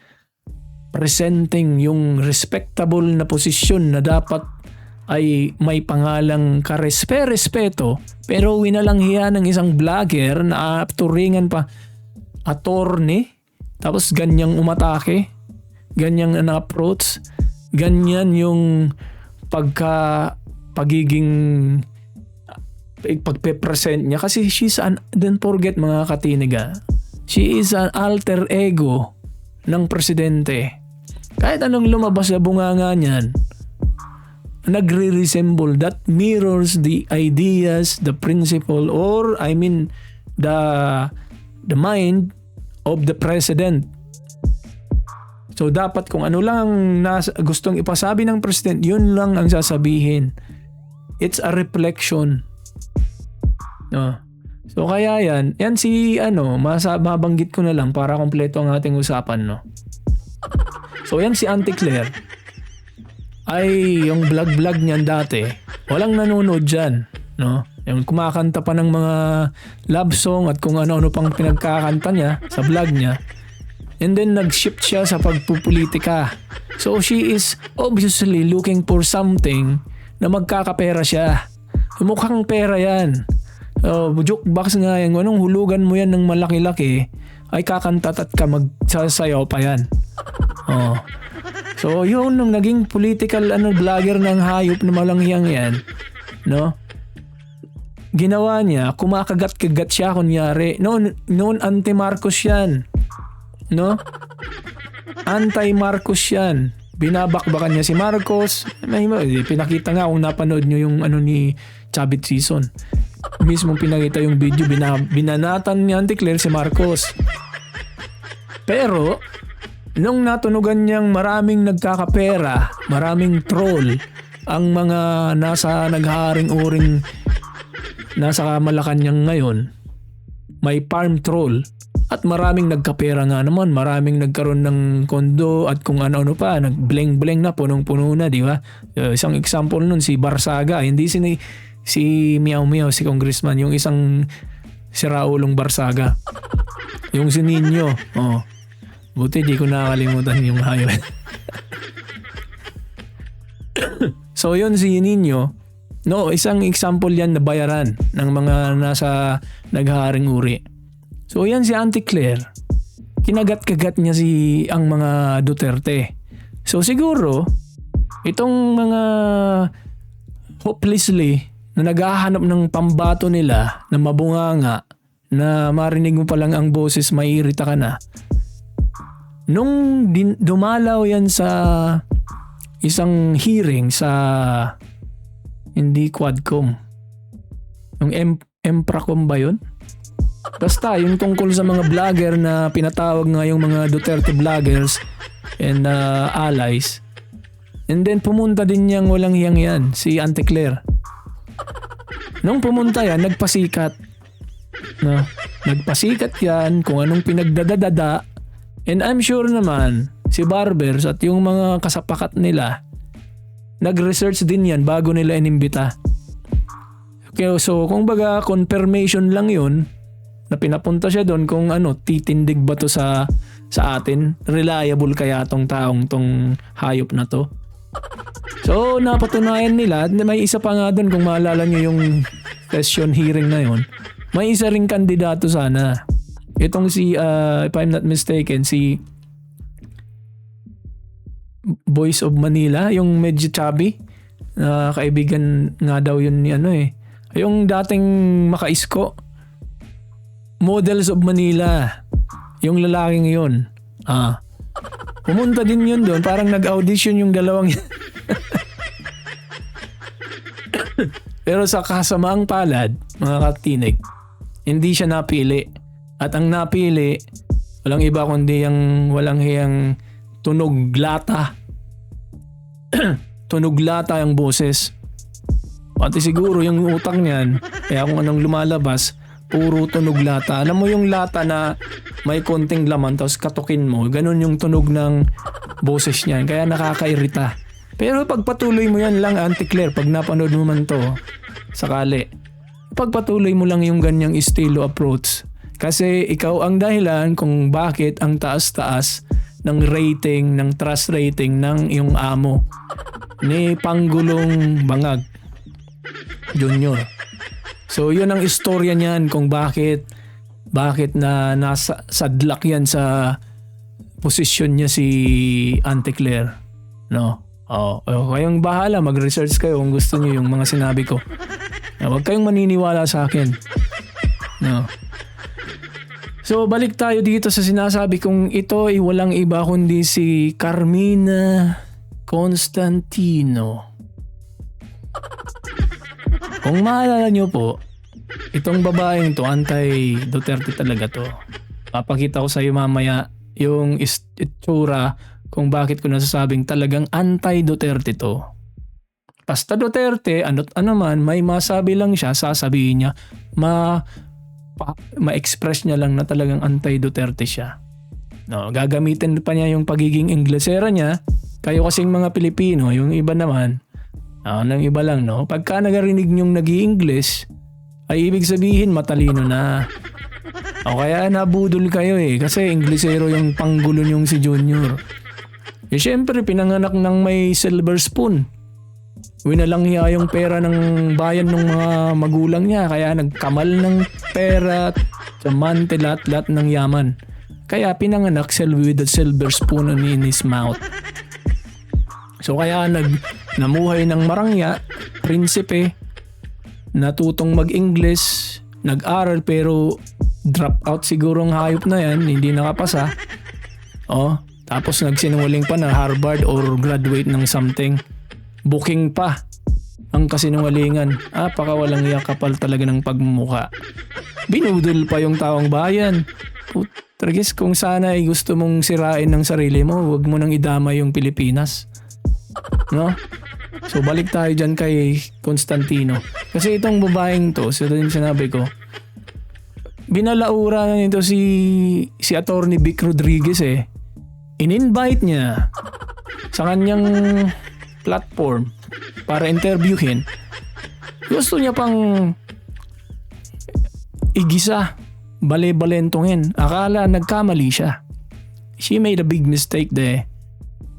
presenting yung respectable na posisyon na dapat ay may pangalang karespeto, pero winalang hiya ng isang vlogger na turingan pa attorney, tapos ganyang umatake, ganyang na-approach, ganyan yung pagiging pagpe-present niya kasi don't forget mga katiniga, she is an alter ego ng presidente. Kahit anong lumabas na bunganga niyan, nagre-resemble, that mirrors the ideas, the principle, or the mind of the president. So dapat kung ano lang gustong ipasabi ng president, yun lang ang sasabihin. It's a reflection. No. So kaya yan si mabanggit ko na lang para kompleto ang ating usapan, no. So yan si Auntie Claire. Ay yung vlog niyan dati, walang nanonood dyan. no? Yung kumakanta pa ng mga love song at kung ano-ano pang pinagkakanta niya sa vlog niya. And then nag-shift siya sa pagpupolitika. So she is obviously looking for something na magkakapera siya. Mukhang pera yan. Jukebox nga yan. Anong hulugan mo yan ng malaki-laki ay kakantat at ka magsasayaw pa yan. So yun nung naging political vlogger ng hayop na malanghiyang yan, no? Ginawa niya, kumakagat-kagat siya kunyari. Noon anti-Marcos yan, no? Anti-Marcos yan. Binabakbakan niya si Marcos. Pinakita nga kung napanood niyo yung ni Chavit Season. Mismong pinakita yung video, binanatan ni Auntie Claire si Marcos. Pero nung natunugan niyang maraming nagkakapera, maraming troll ang mga nasa nagharing-uring nasa Malacanang ngayon, may farm troll at maraming nagkapera nga naman, maraming nagkaroon ng kondo at kung ano-ano pa, nag-bleng-bleng na, punong-puno na, di ba? Isang example nun si Barsaga, hindi si Miao Miao, si Congressman, yung isang si Raulong Barsaga, yung si Nino, buti di ko nakakalimutan yung hayop. So yun si Nino, no, isang example yan na bayaran ng mga nasa naghaharing uri. So yan si Auntie Claire, kinagat-kagat niya ang mga Duterte. So siguro, itong mga hopelessly na naghahanap ng pambato nila na mabunganga, na marinig mo pa lang ang boses, maiirita ka na. Nung dumalaw yan sa isang hearing sa hindi Quadcom, yung Empracom ba yun? Basta yung tungkol sa mga vlogger na pinatawag nga yung mga Duterte vloggers and allies. And then pumunta din niyang walang hiyang yan, si Auntie Claire. Nung pumunta yan, nagpasikat. No? Nagpasikat yan kung anong pinagdadadada. And I'm sure naman, si Barbers at yung mga kasapakat nila, nag-research din yan bago nila inimbita. Okay, so kung baga confirmation lang yun, na pinapunta siya doon kung titindig ba to sa atin, reliable kaya tong taong tong hayop na to. So napatunayan nila, may isa pa nga doon kung maalala nyo yung session hearing na yun, may isa ring kandidato sana. Itong si, if I'm not mistaken, si Voice of Manila, yung medyo chubby, kaibigan nga daw yun ni yung dating makaisko, Models of Manila, yung lalaking yun. Pumunta din yun doon, parang nag-audition yung dalawang pero sa kasamaang palad, mga katinig, hindi siya napili. At ang napili, walang iba kundi yung walang hiyang tunog lata. Tunog lata yung boses. Pati siguro yung utak niyan, kaya kung anong lumalabas, puro tunog lata. Alam mo yung lata na may konting laman tapos katukin mo, ganun yung tunog ng boses niyan. Kaya nakakairita. Pero pagpatuloy mo yan lang, Auntie Claire, pag napanood mo man to, sakali, pagpatuloy mo lang yung ganyang estilo approach. Kasi ikaw ang dahilan kung bakit ang taas-taas ng rating, ng trust rating ng iyong amo ni Panggulong Bangag Junior. So yun ang istorya niyan kung bakit na nasa sadlak yan sa posisyon niya si Auntie Claire. No? Kayong bahala, mag-research kayo kung gusto niyo yung mga sinabi ko. Huwag kayong maniniwala sa akin. No. So balik tayo dito sa sinasabi kong ito ay walang iba kundi si Carmina Constantino. Kung maalala nyo po, itong babaeng to, anti-Duterte talaga to. Papakita ko sa iyo mamaya yung itsura kung bakit ko nasasabing talagang anti-Duterte to. Basta Duterte, ano man, may masabi lang siya, sasabihin niya, ma-express niya lang na talagang anti-Duterte siya. No, gagamitin pa niya yung pagiging Inglesera niya. Kayo kasing mga Pilipino, yung iba naman, Nang iba lang, no? Pagka nagarinig nyong nag-i-English, ay ibig sabihin matalino na. O kaya nabudol kayo kasi Inglesero yung panggulo nyong si Junior. Syempre, pinanganak ng may silver spoon. Winalangya yung pera ng bayan ng mga magulang niya, kaya nagkamal ng pera, diamante, lahat ng yaman. Kaya pinanganak with the silver spoon in his mouth. So kaya namuhay ng marangya, prinsipe, natutong mag-English, nag-aral pero drop out siguro ang hayop na yan, hindi nakapasa. Tapos nagsinungaling pa na Harvard or graduate ng something. Booking pa ang kasinungalingan. Pakawalang yakapal talaga ng pagmumuka. Binudol pa yung taong bayan. Tragis, kung sana ay gusto mong sirain ng sarili mo, huwag mo nang idama yung Pilipinas. No? So balik tayo dyan kay Constantino. Kasi itong babaeng to, sinabi ko, binalaura na nito si Attorney Vic Rodriguez In-invite niya sa kanyang platform para interviewin. Gusto niya pang igisa, bale-balentongin. Akala nagkamali siya. She made a big mistake there.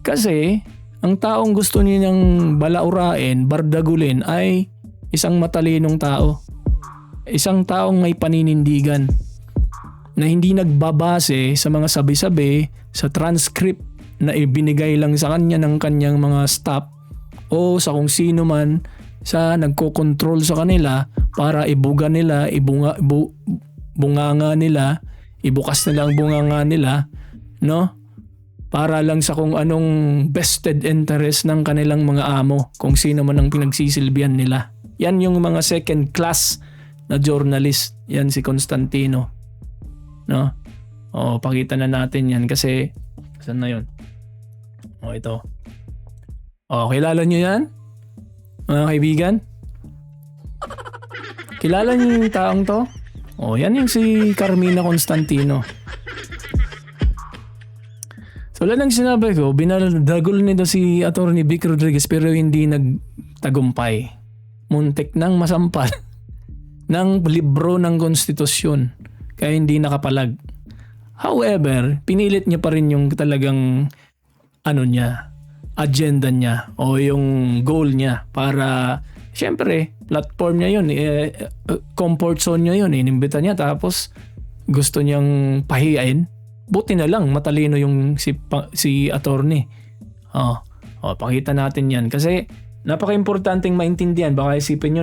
Kasi ang taong gusto niyang balaurain, bardagulin ay isang matalinong tao. Isang taong may paninindigan na hindi nagbabase sa mga sabi-sabi sa transcript na ibinigay lang sa kanya ng kanyang mga staff o sa kung sino man sa nagko-control sa kanila para ibuga nila, bunganga nila, ibukas nila ang bunganga nila, no? Para lang sa kung anong vested interest ng kanilang mga amo, kung sino man ang pinagsisilbihan nila. Yan yung mga second class na journalist. Yan si Constantino. No? Pakita na natin yan kasi saan na yun? Ito. Kilala nyo yan? Mga kaibigan? Kilala nyo yung taong to? Yan yung si Carmina Constantino. So wala nang sinabi ko, binadagol nito si Attorney Vic Rodriguez pero hindi nagtagumpay. Muntik nang masampal ng libro ng konstitusyon kaya hindi nakapalag. However, pinilit niya pa rin yung talagang agenda niya o yung goal niya para syempre platform niya yun, comfort zone niya yun, inimbita niya tapos gusto niyang pahiyain. Buti na lang matalino yung si attorney. Pakita natin yan kasi napaka-importanting maintindihan. Baka isipin nyo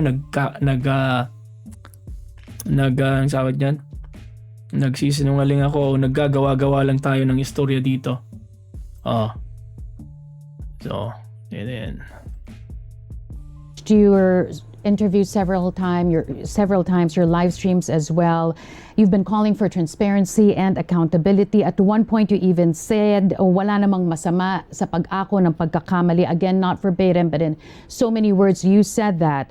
ang sawad niyan, nagsisinungaling ako o naggagawa-gawa lang tayo ng istorya dito. So, then your interview several times, your live streams as well. You've been calling for transparency and accountability. At one point, you even said, wala namang masama sa pag-ako ng pagkakamali. Again, not verbatim, but in so many words, you said that.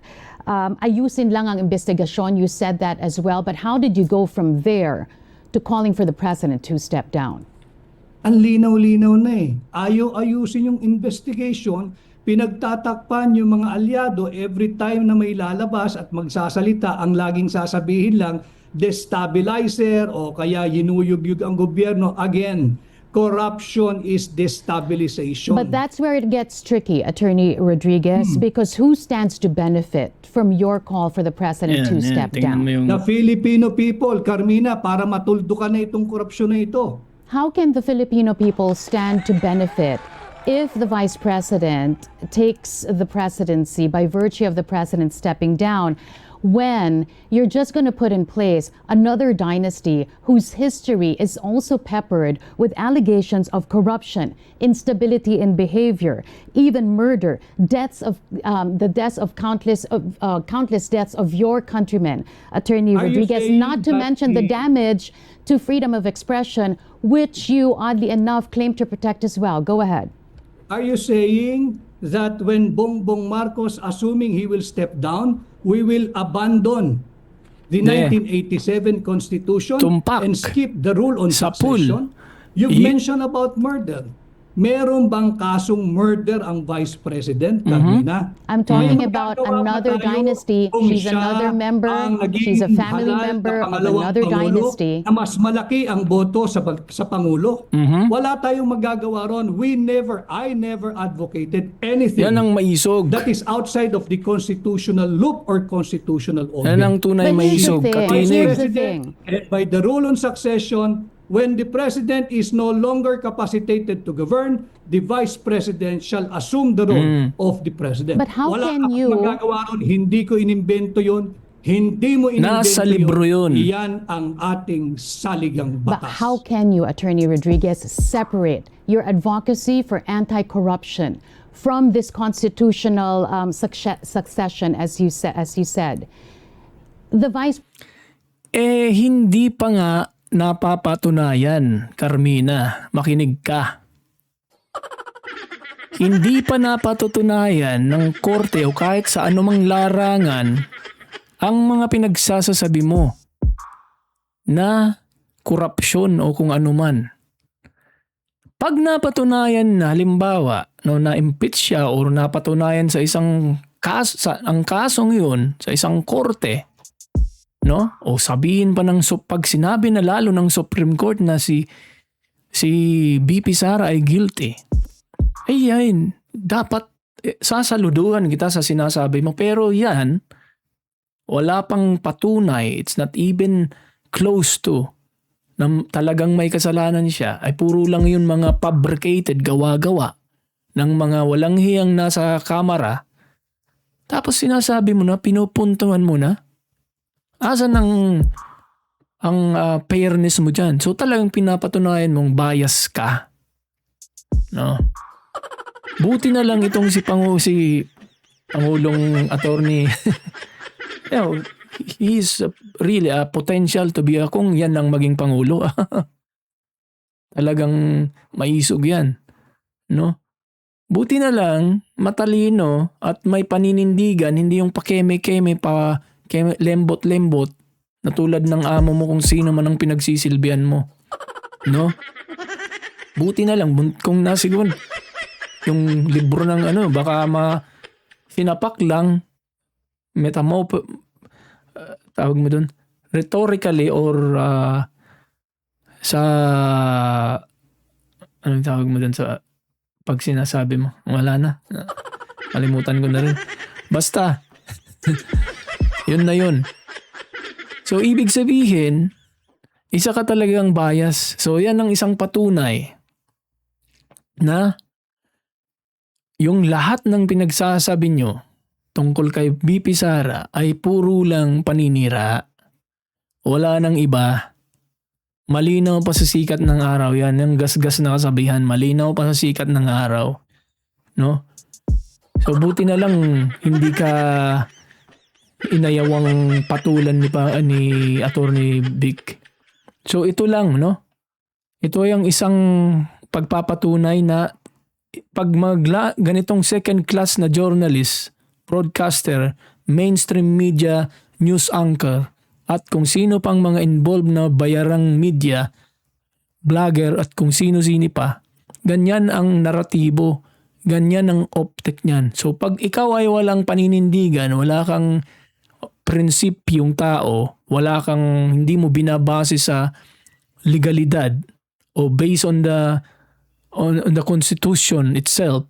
Ayusin lang ang investigasyon, you said that as well. But how did you go from there to calling for the president to step down? Ang linaw-linaw na ayusin yung investigation. Pinagtatakpan yung mga alyado every time na may lalabas at magsasalita, ang laging sasabihin lang, destabilizer o kaya yinuyugyug ang gobyerno. Again, corruption is destabilization. But that's where it gets tricky, Attorney Rodriguez, because who stands to benefit from your call for the president to step down? The Filipino people, Carmina, para matuldukan na itong korupsyon na ito. How can the Filipino people stand to benefit if the vice president takes the presidency by virtue of the president stepping down, when you're just going to put in place another dynasty whose history is also peppered with allegations of corruption, instability in behavior, even murder, the deaths of countless deaths of your countrymen, Attorney Rodriguez, not to mention the damage to freedom of expression, which you oddly enough claim to protect as well. Go ahead. Are you saying that when Bongbong Marcos, assuming he will step down, we will abandon the 1987 Constitution Tumpak and skip the rule on sa pool. succession? You've mentioned about murder. meron bang kasong murder ang Vice President, Carmina? I'm talking May about magagawa ba another tayo dynasty. kung She's siya another member. ang naging She's a family halal na member of pangalawang another Pangulo dynasty. na mas malaki ang boto sa Pangulo? Wala tayong magagawa ron. I never advocated anything Yan ang maisog. that is outside of the constitutional loop or constitutional order. Yan ang tunay But here's the maisog. thing. Katinig. Here's the thing. By the rule on succession, when the president is no longer capacitated to govern, the vice president shall assume the role of the president. But how Wala can akong you- magagawa ron. Hindi ko inimbento yun. Hindi mo inimbento Nasa libro yun. Yan ang ating saligang But batas. how can you, Attorney Rodriguez, separate your advocacy for anti-corruption from this constitutional succession, as you said? The vice Hindi pa nga napapatunayan, Carmina. Makinig ka. Hindi pa napatutunayan ng korte o kahit sa anumang larangan ang mga pinagsasasabi mo na korupsyon o kung anuman. Pag napatunayan na halimbawa no, na-impeach siya o napatunayan sa isang ang kasong yun sa isang korte, no? O sabihin pa ng pag sinabi na lalo ng Supreme Court na si BP Sara ay guilty. Ay dapat sasaluduhan kita sa sinasabi mo, pero yan wala pang patunay, it's not even close to na talagang may kasalanan siya, ay puro lang yun mga fabricated gawa-gawa ng mga walang hiyang nasa kamera. Tapos sinasabi mo na, pinupuntuhan mo na. Asan ang fairness mo dyan? So talagang pinapatunayan mong bias ka. No? Buti na lang itong si Pangulong Attorney. He's really a potential to be kung yan ang maging Pangulo. Talagang maisog yan. No? Buti na lang, matalino at may paninindigan, hindi yung pakeme-keme pa lembot-lembot na tulad ng amo mo kung sino man ang pinagsisilbihan mo. No? Buti na lang kung nasigun yung libro ng baka sinapak lang tawag mo dun rhetorically or sa anong tawag mo dun sa pag sinasabi mo wala na, kalimutan ko na rin, basta yun na yun. So ibig sabihin isa ka talagang bias. So yan ang isang patunay na yung lahat ng pinagsasabi nyo tungkol kay BP Sara ay puro lang paninira. Wala nang iba. Malinaw pa sa sikat ng araw yan. Yung gasgas na kasabihan, malinaw pa sa sikat ng araw. No? So buti na lang hindi ka inayawang patulan ni Attorney Vic. So ito lang, no? Ito yung isang pagpapatunay na pag ganitong second class na journalist, broadcaster, mainstream media, news anchor, at kung sino pang mga involved na bayarang media, vlogger at kung sino-sini pa, ganyan ang naratibo, ganyan ang optic niyan. So pag ikaw ay walang paninindigan, wala kang prinsipyong tao, hindi mo binabase sa legalidad o based on the Constitution itself,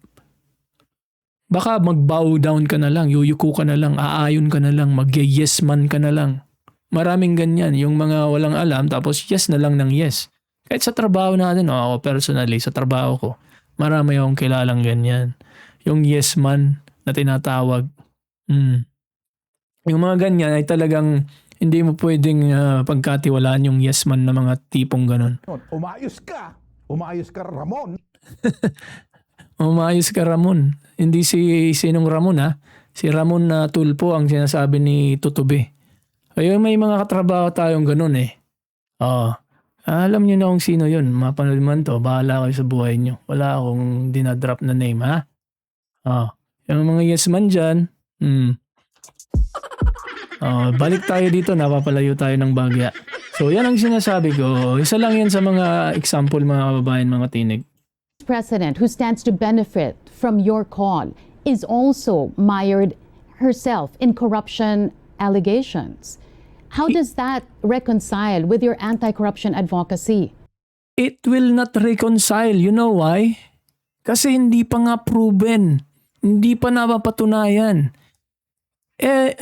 baka mag-bow down ka na lang, yuyuko ka na lang, aayon ka na lang, mag-yes man ka na lang. Maraming ganyan, yung mga walang alam tapos yes na lang ng yes. Kahit sa trabaho natin, ako personally, sa trabaho ko, marami akong kilalang ganyan. Yung yes man na tinatawag. Yung mga ganyan ay talagang hindi mo pwedeng pagkatiwalaan yung yes man na mga tipong ganon. Umayos ka! Umayos ka, Ramon! Umayos ka, Ramon. Hindi sinong Ramon ha. Si Ramon na Tulpo ang sinasabi ni Tutubi. Kaya may mga katrabaho tayong ganun eh. Alam niyo na kung sino yun. Mapanood man to. Bahala kayo sa buhay niyo. Wala akong dinadrop na name ha. Yung mga yes man dyan. Balik tayo dito. Napapalayo tayo ng bagya. So yan ang sinasabi ko. Isa lang yan sa mga example mga kababayan, mga tinig. president who stands to benefit from your call is also mired herself in corruption allegations. How does that reconcile with your anti-corruption advocacy? It will not reconcile. You know why? Kasi hindi pa nga proven. Hindi pa napapatunayan.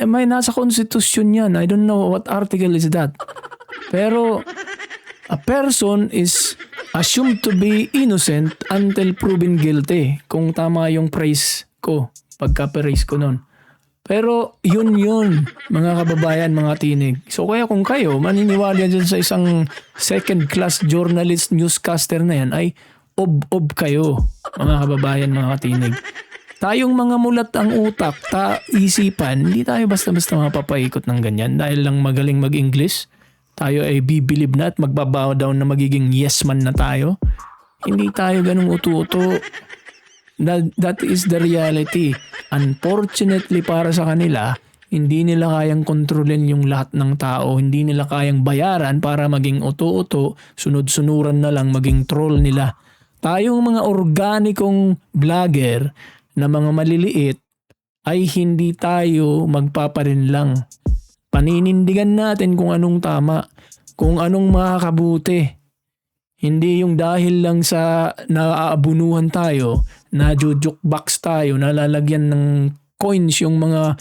May nasa konstitusyon yan. I don't know what article is that. Pero a person is assumed to be innocent until proven guilty. Kung tama yung praise ko, pagka-praise ko nun. Pero yun, mga kababayan, mga tinig. So kaya kung kayo maniniwala dyan sa isang second-class journalist, newscaster na yan, ay ob kayo, mga kababayan, mga katinig. Tayong mga mulat ang utak, isipan, hindi tayo basta-basta mapapaikot ng ganyan dahil lang magaling mag-English. Tayo ay bibilib na at magbabow down na magiging yes man na tayo. Hindi tayo ganung utu-uto. That is the reality. Unfortunately para sa kanila, hindi nila kayang kontrolin yung lahat ng tao. Hindi nila kayang bayaran para maging utu-uto, sunod-sunuran na lang maging troll nila. Tayong mga organikong vlogger na mga maliliit ay hindi tayo magpaparin lang. Paninindigan natin kung anong tama, kung anong makakabuti. Hindi yung dahil lang sa naaabunuhan tayo, na jukebox tayo, nalalagyan ng coins yung mga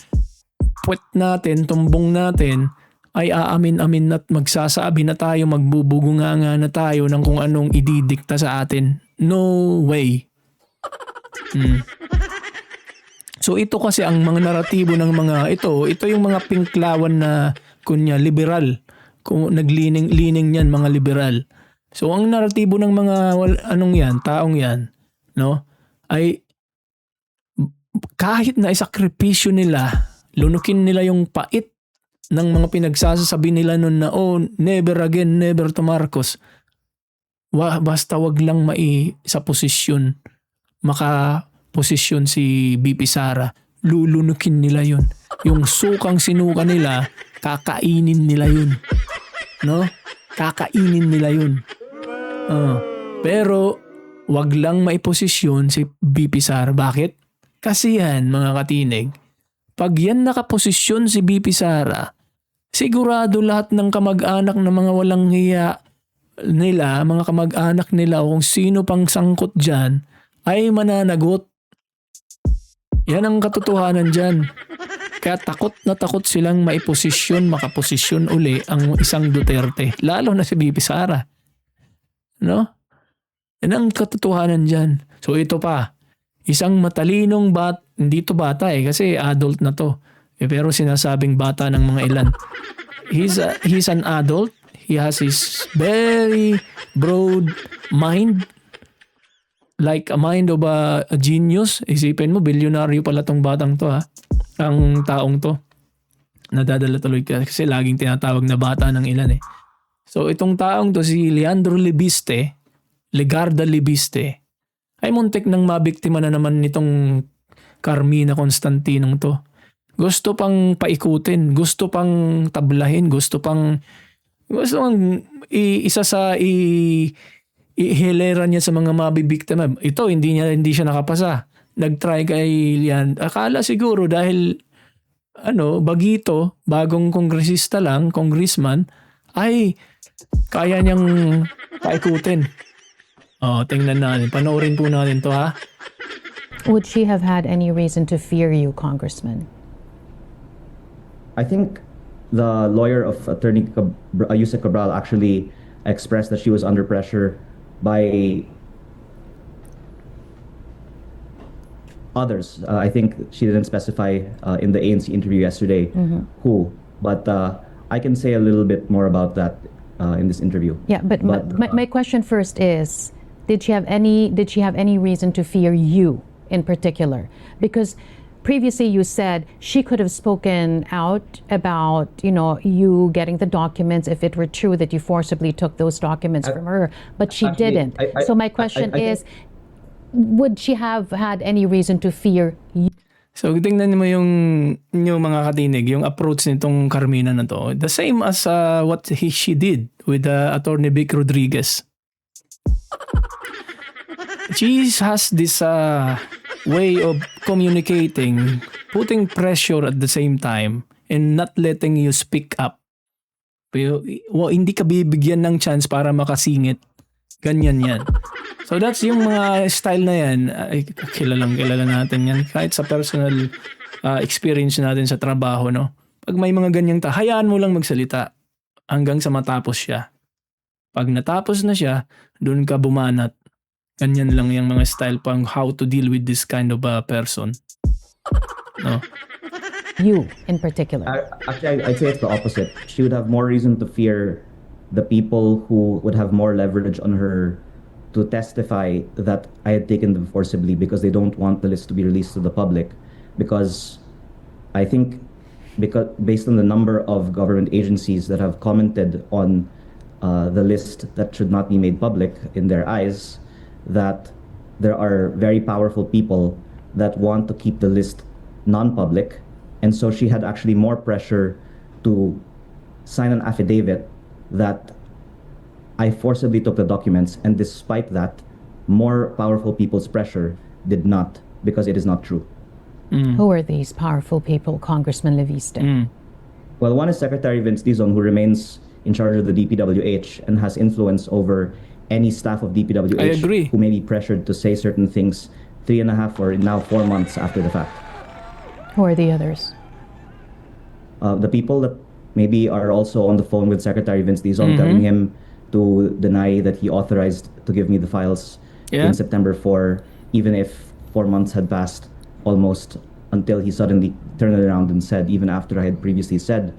puwet natin, tumbong natin, ay aamin-amin at magsasabi na tayo, magbubugunganga na tayo ng kung anong ididikta sa atin. No way. So ito kasi ang mga naratibo ng mga ito yung mga pinklawan na kunya liberal. Kung naglining-lining niyan mga liberal. So ang naratibo ng mga taong yan, no, ay kahit na isakripisyo nila, lunukin nila yung pait ng mga pinagsasabi nila nun na never again, never to Marcos. Basta wag lang sa posisyon, makaposisyon si BP Sara, lulunukin nila yun. Yung sukang sinuka nila, kakainin nila yun. No? Kakainin nila yun. Pero wag lang maiposisyon si BP Sara. Bakit? Kasi yan, mga katinig, pag yan nakaposisyon si BP Sara, sigurado lahat ng kamag-anak na mga walang hiya nila, mga kamag-anak nila o kung sino pang sangkot dyan, ay mananagot. Yan ang katotohanan dyan. Kaya takot na takot silang maiposisyon, makaposisyon uli ang isang Duterte. Lalo na si BP Sara. No? Yan ang katotohanan dyan. So ito pa, isang matalinong hindi to bata kasi adult na to. Pero sinasabing bata ng mga ilan. He's an adult. He has his very broad mind. Like a mind of a genius. Isipin mo, bilyonaryo pala tong batang to ha. Ang taong to. Nadadala tuloy kasi laging tinatawag na bata ng ilan So itong taong to, si Legarda Libiste, ay muntik nang mabiktima na naman nitong Carmina Constantinong to. Gusto pang paikutin, gusto pang tablahin, gusto pang ihilera niya sa mga mabibiktima. Ito, hindi siya nakapasa. Nag-try kay Lian. Akala siguro dahil bagito, bagong congressman, ay kaya niyang paikutin. Tingnan natin. Panoorin po natin to ha. Would she have had any reason to fear you, Congressman? I think the lawyer of Attorney Yusek Cabral actually expressed that she was under pressure by others. I think she didn't specify in the ANC interview yesterday who, but I can say a little bit more about that in this interview. Yeah, but my question first is, did she have any reason to fear you in particular? Because previously you said she could have spoken out about, you getting the documents if it were true that you forcibly took those documents from her, but she didn't. So my question is, would she have had any reason to fear you? So tingnan mo yung mga katinig, yung approach nitong Carmina na to. The same as what she did with Attorney Vic Rodriguez. she has this way of communicating, putting pressure at the same time, and not letting you speak up. Pero, hindi ka bibigyan ng chance para makasingit. Ganyan yan. So that's yung mga style na yan. Ay, kilala natin yan. Kahit sa personal experience natin sa trabaho, no? Pag may mga ganyang hayaan mo lang magsalita hanggang sa matapos siya. Pag natapos na siya, doon ka bumanat. Ganyan lang yung mga style pang how to deal with this kind of person. No? You in particular. Actually, I'd say it's the opposite. She would have more reason to fear the people who would have more leverage on her to testify that I had taken them forcibly because they don't want the list to be released to the public. Because I think, because based on the number of government agencies that have commented on the list that should not be made public in their eyes, that there are very powerful people that want to keep the list non-public. And so she had actually more pressure to sign an affidavit that I forcibly took the documents, and despite that, more powerful people's pressure did not, because it is not true. Who are these powerful people, Congressman Leviste? Well, one is Secretary Vince Dizon, who remains in charge of the DPWH and has influence over any staff of DPWH I agree. who may be pressured to say certain things 3.5 or now 4 months after the fact. Who are the others? The people that maybe are also on the phone with Secretary Vince Dizon, telling him to deny that he authorized to give me the files Yeah. in September 4, even if 4 months had passed almost, until he suddenly turned it around and said, even after I had previously said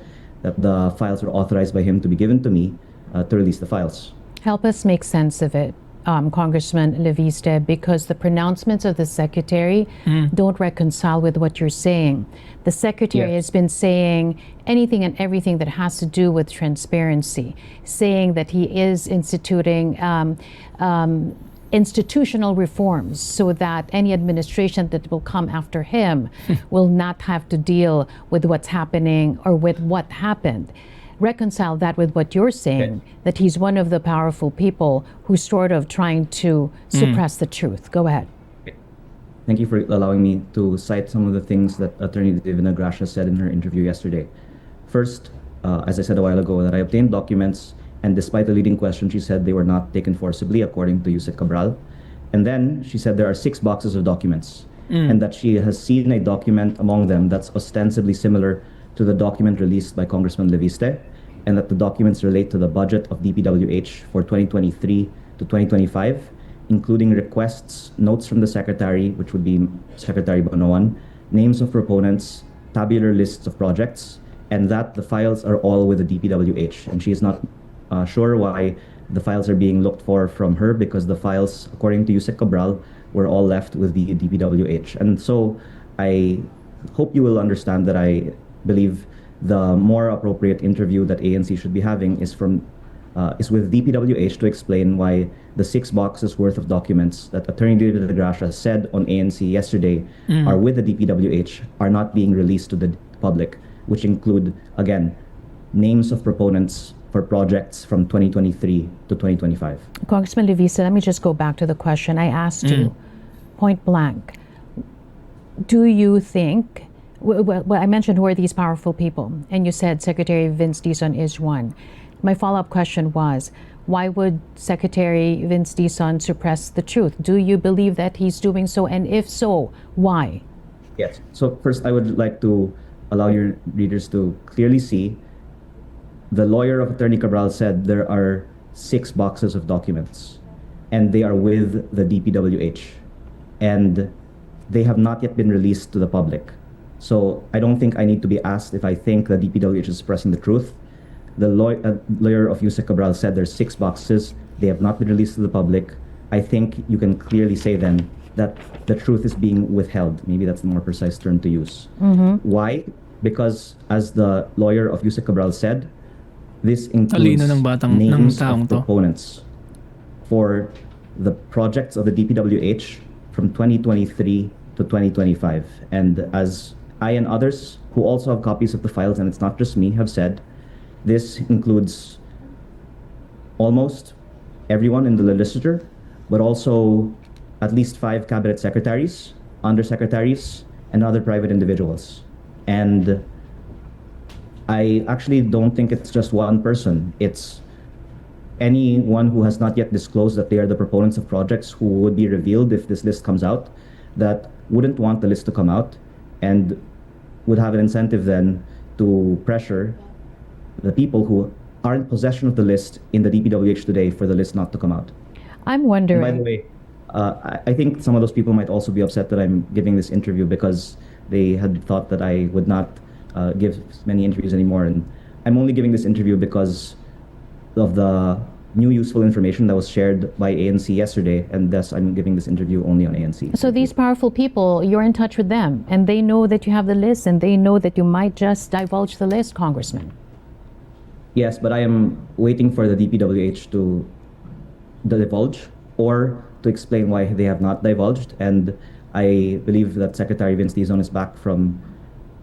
that the files were authorized by him to be given to me, to release the files. Help us make sense of it, Congressman Leviste, because the pronouncements of the secretary don't reconcile with what you're saying. The secretary Yes. has been saying anything and everything that has to do with transparency, saying that he is instituting institutional reforms so that any administration that will come after him will not have to deal with what's happening or with what happened. Reconcile that with what you're saying, that he's one of the powerful people who's sort of trying to suppress the truth. Go ahead. Thank you for allowing me to cite some of the things that Attorney Divina Gracia said in her interview yesterday. First, as I said a while ago, that I obtained documents, and despite the leading question, she said they were not taken forcibly, according to Yusek Cabral. And then she said there are 6 boxes of documents, and that she has seen a document among them that's ostensibly similar to the document released by Congressman Leviste, and that the documents relate to the budget of DPWH for 2023 to 2025, including requests, notes from the Secretary, which would be Secretary Bonoan, names of proponents, tabular lists of projects, and that the files are all with the DPWH. And she is not sure why the files are being looked for from her, because the files, according to Yusek Cabral, were all left with the DPWH. And so I hope you will understand that I believe the more appropriate interview that ANC should be having is with DPWH to explain why the 6 boxes worth of documents that Attorney Divina Gracia said on ANC yesterday are with the DPWH are not being released to the public, which include, again, names of proponents for projects from 2023 to 2025. Congressman Leviste, let me just go back to the question I asked you, point blank. Do you think, well, I mentioned who are these powerful people, and you said Secretary Vince Dizon is one. My follow-up question was, why would Secretary Vince Dizon suppress the truth? Do you believe that he's doing so, and if so, why? Yes. So first, I would like to allow your readers to clearly see the lawyer of Attorney Cabral said there are 6 boxes of documents, and they are with the DPWH, and they have not yet been released to the public. So I don't think I need to be asked if I think the DPWH is suppressing the truth. The lawyer of Yusek Cabral said there's 6 boxes. They have not been released to the public. I think you can clearly say then that the truth is being withheld. Maybe that's the more precise term to use. Why? Because as the lawyer of Yusek Cabral said, this includes Talino ng names taong of to. proponents for the projects of the DPWH from 2023 to 2025. And as I and others who also have copies of the files, and it's not just me, have said, this includes almost everyone in the legislature, but also at least 5 cabinet secretaries, undersecretaries, and other private individuals. And I actually don't think it's just one person. It's anyone who has not yet disclosed that they are the proponents of projects who would be revealed if this list comes out, that wouldn't want the list to come out and would have an incentive then to pressure the people who are in possession of the list in the DPWH today for the list not to come out. I'm And wondering. by the way, I think some of those people might also be upset that I'm giving this interview because they had thought that I would not give many interviews anymore. And I'm only giving this interview because of the new useful information that was shared by ANC yesterday, and thus I'm giving this interview only on ANC. So these powerful people, you're in touch with them, and they know that you have the list, and they know that you might just divulge the list, Congressman. Yes, but I am waiting for the DPWH to divulge or to explain why they have not divulged. And I believe that Secretary Vince Dizon is back from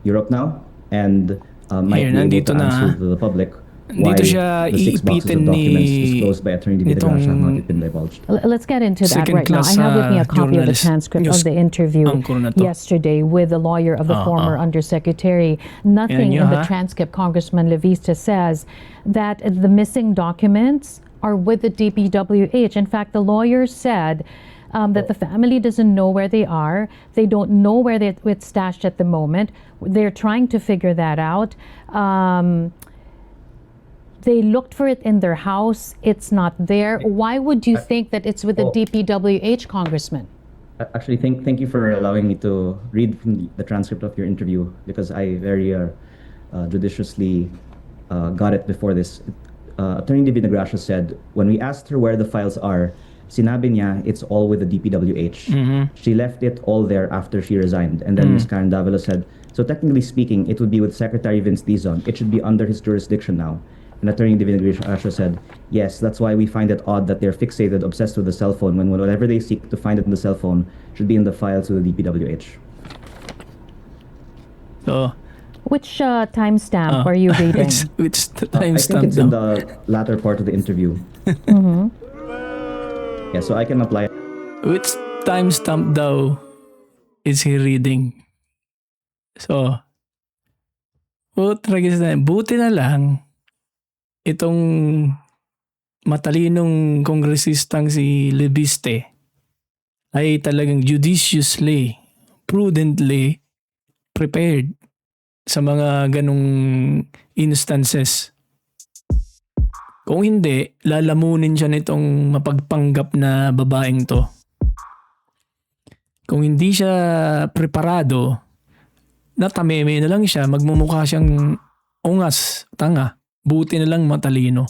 Europe now and might Here, be able nandito to na. answer to the public why Dito siya the 6 boxes iipitin of documents ni- disclosed by Attorney David nitong Gracia have not yet been divulged. Let's get into that Second right now. I class, have with me a copy of the journalist, transcript news of the interview anchor na to. yesterday with the lawyer of the former undersecretary. Nothing Yan yun, in the ha? transcript, Congressman Levista, says that the missing documents are with the DPWH. In fact, the lawyer said that the family doesn't know where they are. They don't know where it's stashed at the moment. They're trying to figure that out. They looked for it in their house. It's not there. Why would you think that it's with the DPWH, Congressman? Actually, thank you for allowing me to read from the transcript of your interview because I very judiciously got it before this. Attorney David Gracia said, when we asked her where the files are, sinabi niya it's all with the DPWH. She left it all there after she resigned. And then Ms. Karen Davila said, so technically speaking, it would be with Secretary Vince Dizon. It should be under his jurisdiction now. And Attorney David Gracia said, yes, that's why we find it odd that they're fixated, obsessed with the cell phone when whatever they seek to find it in the cell phone should be in the files of the DPWH. So, Which timestamp are you reading? which I think timestamp it's in daw? the latter part of the interview. Yeah, so I can apply. Which timestamp daw is he reading? So, buti na lang itong matalinong kongresistang si Leviste ay talagang judiciously, prudently prepared sa mga ganong instances. Kung hindi, lalamunin siya nitong mapagpanggap na babaeng to. Kung hindi siya preparado, natameme na lang siya, magmumukha siyang ungas, tanga. Buti na lang matalino.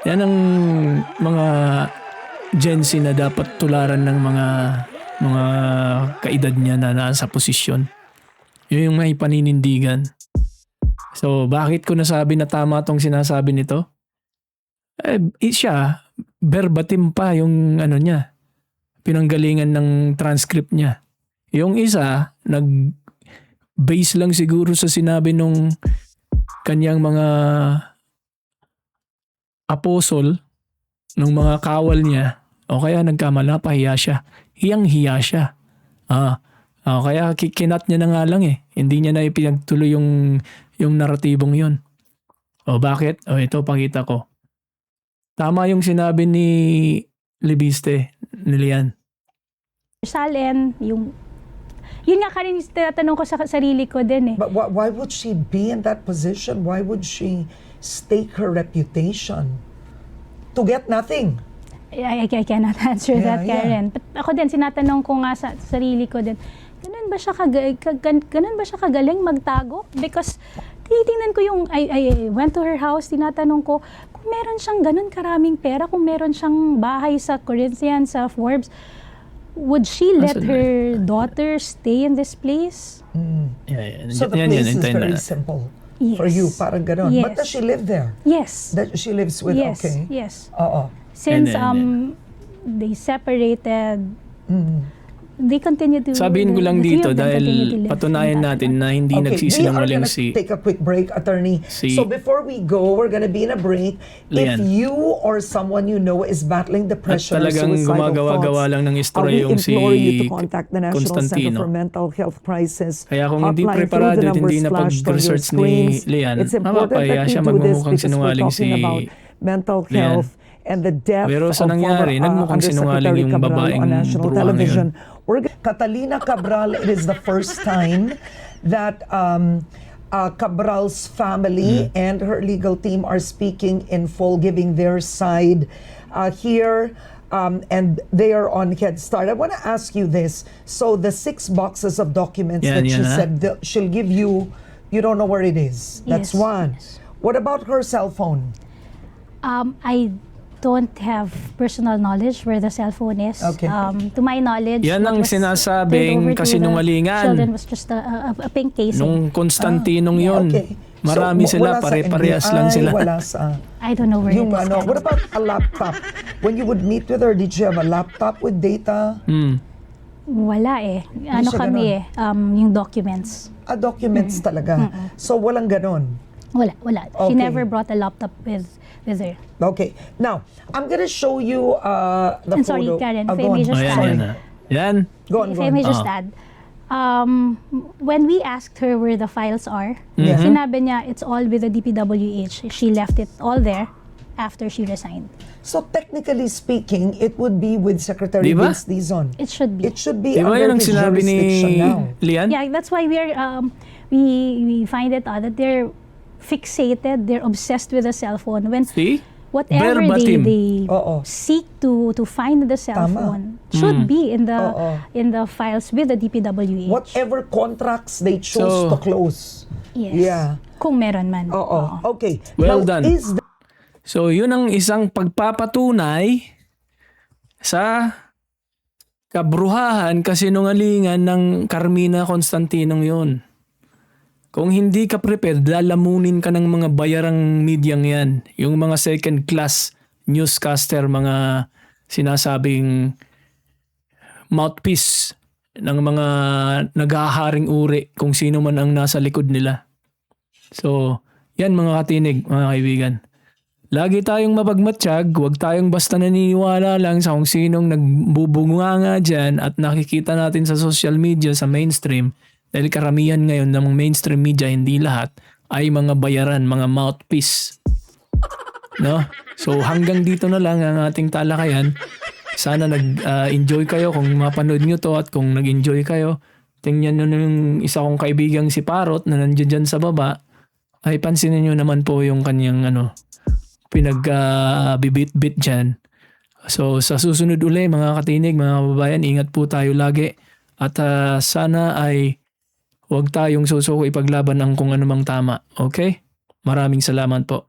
Yan ang mga Gen Z na dapat tularan ng mga kaedad niya na nasa posisyon. Yun yung may paninindigan. So, bakit ko nasabi na tama tong sinasabi nito? Siya, verbatim pa yung niya. Pinanggalingan ng transcript niya. Yung isa, nag-base lang siguro sa sinabi nung kanyang mga apostle, nung mga kawal niya, o kaya nagkamala, pahiya siya. Hiyang-hiya siya. Kaya kinat niya na nga lang eh. Hindi niya na ipinagtuloy yung naratibong yun. O bakit? O ito, pakita ko. Tama yung sinabi ni Leviste, Nilian. Salen, yun nga kanin tinatanong ko sa sarili ko din eh. But why would she be in that position? Why would she stake her reputation to get nothing? I cannot answer Yeah, that, Karen. But ako din, sinatanong ko nga sa sarili ko din, ganun ba siya kagaling magtago? Because tinitingnan ko yung, I went to her house, tinatanong ko, kung meron siyang ganun karaming pera, kung meron siyang bahay sa Corinthians, sa Forbes, would she let her daughter stay in this place? So the place is very simple for you, parang ganon. Yes. But does she live there? Yes. That she lives with, Yes. okay. Yes. Oo. Since And then- they separated, they continue to... Sabihin ko lang the three dito of them continue to dahil live patunayan in natin Qatar. na hindi Okay, we are nagsisinungaling gonna si take a quick break, attorney. So Si before we go, we're gonna be in a break. If Lian. you or someone you know is battling at depression or talagang suicidal gumagawa-gawa thoughts, lang ng istorya we yung si implore you to contact the National Center Constantino. for Mental Health Crisis Kaya kung hindi hotline preparado through the at hindi numbers flashed on your napag-research ni screens. Lian, It's important mapapahiya that we siya, do this magmumukhang because we're sinungaling talking si about mental Lian. health and the death Pero sa of nangyari, former nagmukhang sinungaling Undersecretary yung Cabral babaeng on national bruha television. Catalina Cabral, it is the first time that Cabral's family and her legal team are speaking in full, giving their side here. And they are on Head Start. I want to ask you this. So the 6 boxes of documents Yan, that she yan, ha? said she'll give you, you don't know where it is. That's Yes, one. yes. What about her cell phone? I don't have personal knowledge where the cell phone is. Okay. To my knowledge, Yan what ang was sinasabing turned over to the kasinungalingan. children was just a pink casing. nung Konstantinong yun. Okay. Marami So, sila, wala sa pare-parehas NBI, lang sila. Wala sa... I don't know where Yung it is. ano, what about a laptop? When you would meet with her, did she have a laptop with data? Wala eh. Ano siya kami eh, yung documents. Documents talaga. So walang ganon. Wala. Okay. She never brought a laptop with her. Okay. Now, I'm gonna show you the I'm photo. sorry, Karen, if I go may on. just Oh, yan, Sorry. yan. Yan. Go on, If go I on. may just add, when we asked her where the files are, Yeah. sinabi niya it's all with the DPWH. She left it all there after she resigned. So technically speaking, it would be with Secretary Di ba? Vince Dizon. It should be. It should be Di ba under yun ang his sinabi ni jurisdiction now. Lian? Yeah, that's why we find it out that they're fixated, they're obsessed with the cell phone. When See? whatever Verbatim. they Oo. seek to find the cell Tama. phone should be in Oo. the files with the DPWH. Whatever contracts they choose So- to close. Yes. Yeah. Kung meron man. Oo. Okay. Well Now, done. is So, yun ang isang pagpapatunay sa kabruhahan, kasinungalingan ng Carmina Constantinong yun. Kung hindi ka prepared, lalamunin ka ng mga bayarang medyang yan. Yung mga second class newscaster, mga sinasabing mouthpiece ng mga naghaharing uri kung sino man ang nasa likod nila. So, yan mga katinig, mga kaibigan. Lagi tayong mapagmatsyag, huwag tayong basta naniniwala lang sa kung sinong nagbubunganga dyan at nakikita natin sa social media, sa mainstream. Dahil karamihan ngayon ng mainstream media, hindi lahat, ay mga bayaran, mga mouthpiece. No? So hanggang dito na lang ang ating talakayan. Sana nag-enjoy kayo kung mapanood nyo to at kung nag-enjoy kayo. Tingnan nyo yung isa kong kaibigang si Parot na nandiyan dyan sa baba. Ay pansinin nyo naman po yung kanyang pinag-bibit-bit dyan. So sa susunod uli mga katinig, mga kababayan, ingat po tayo lagi. At sana ay huwag tayong susuko ipaglaban ang kung anumang tama. Okay? Maraming salamat po.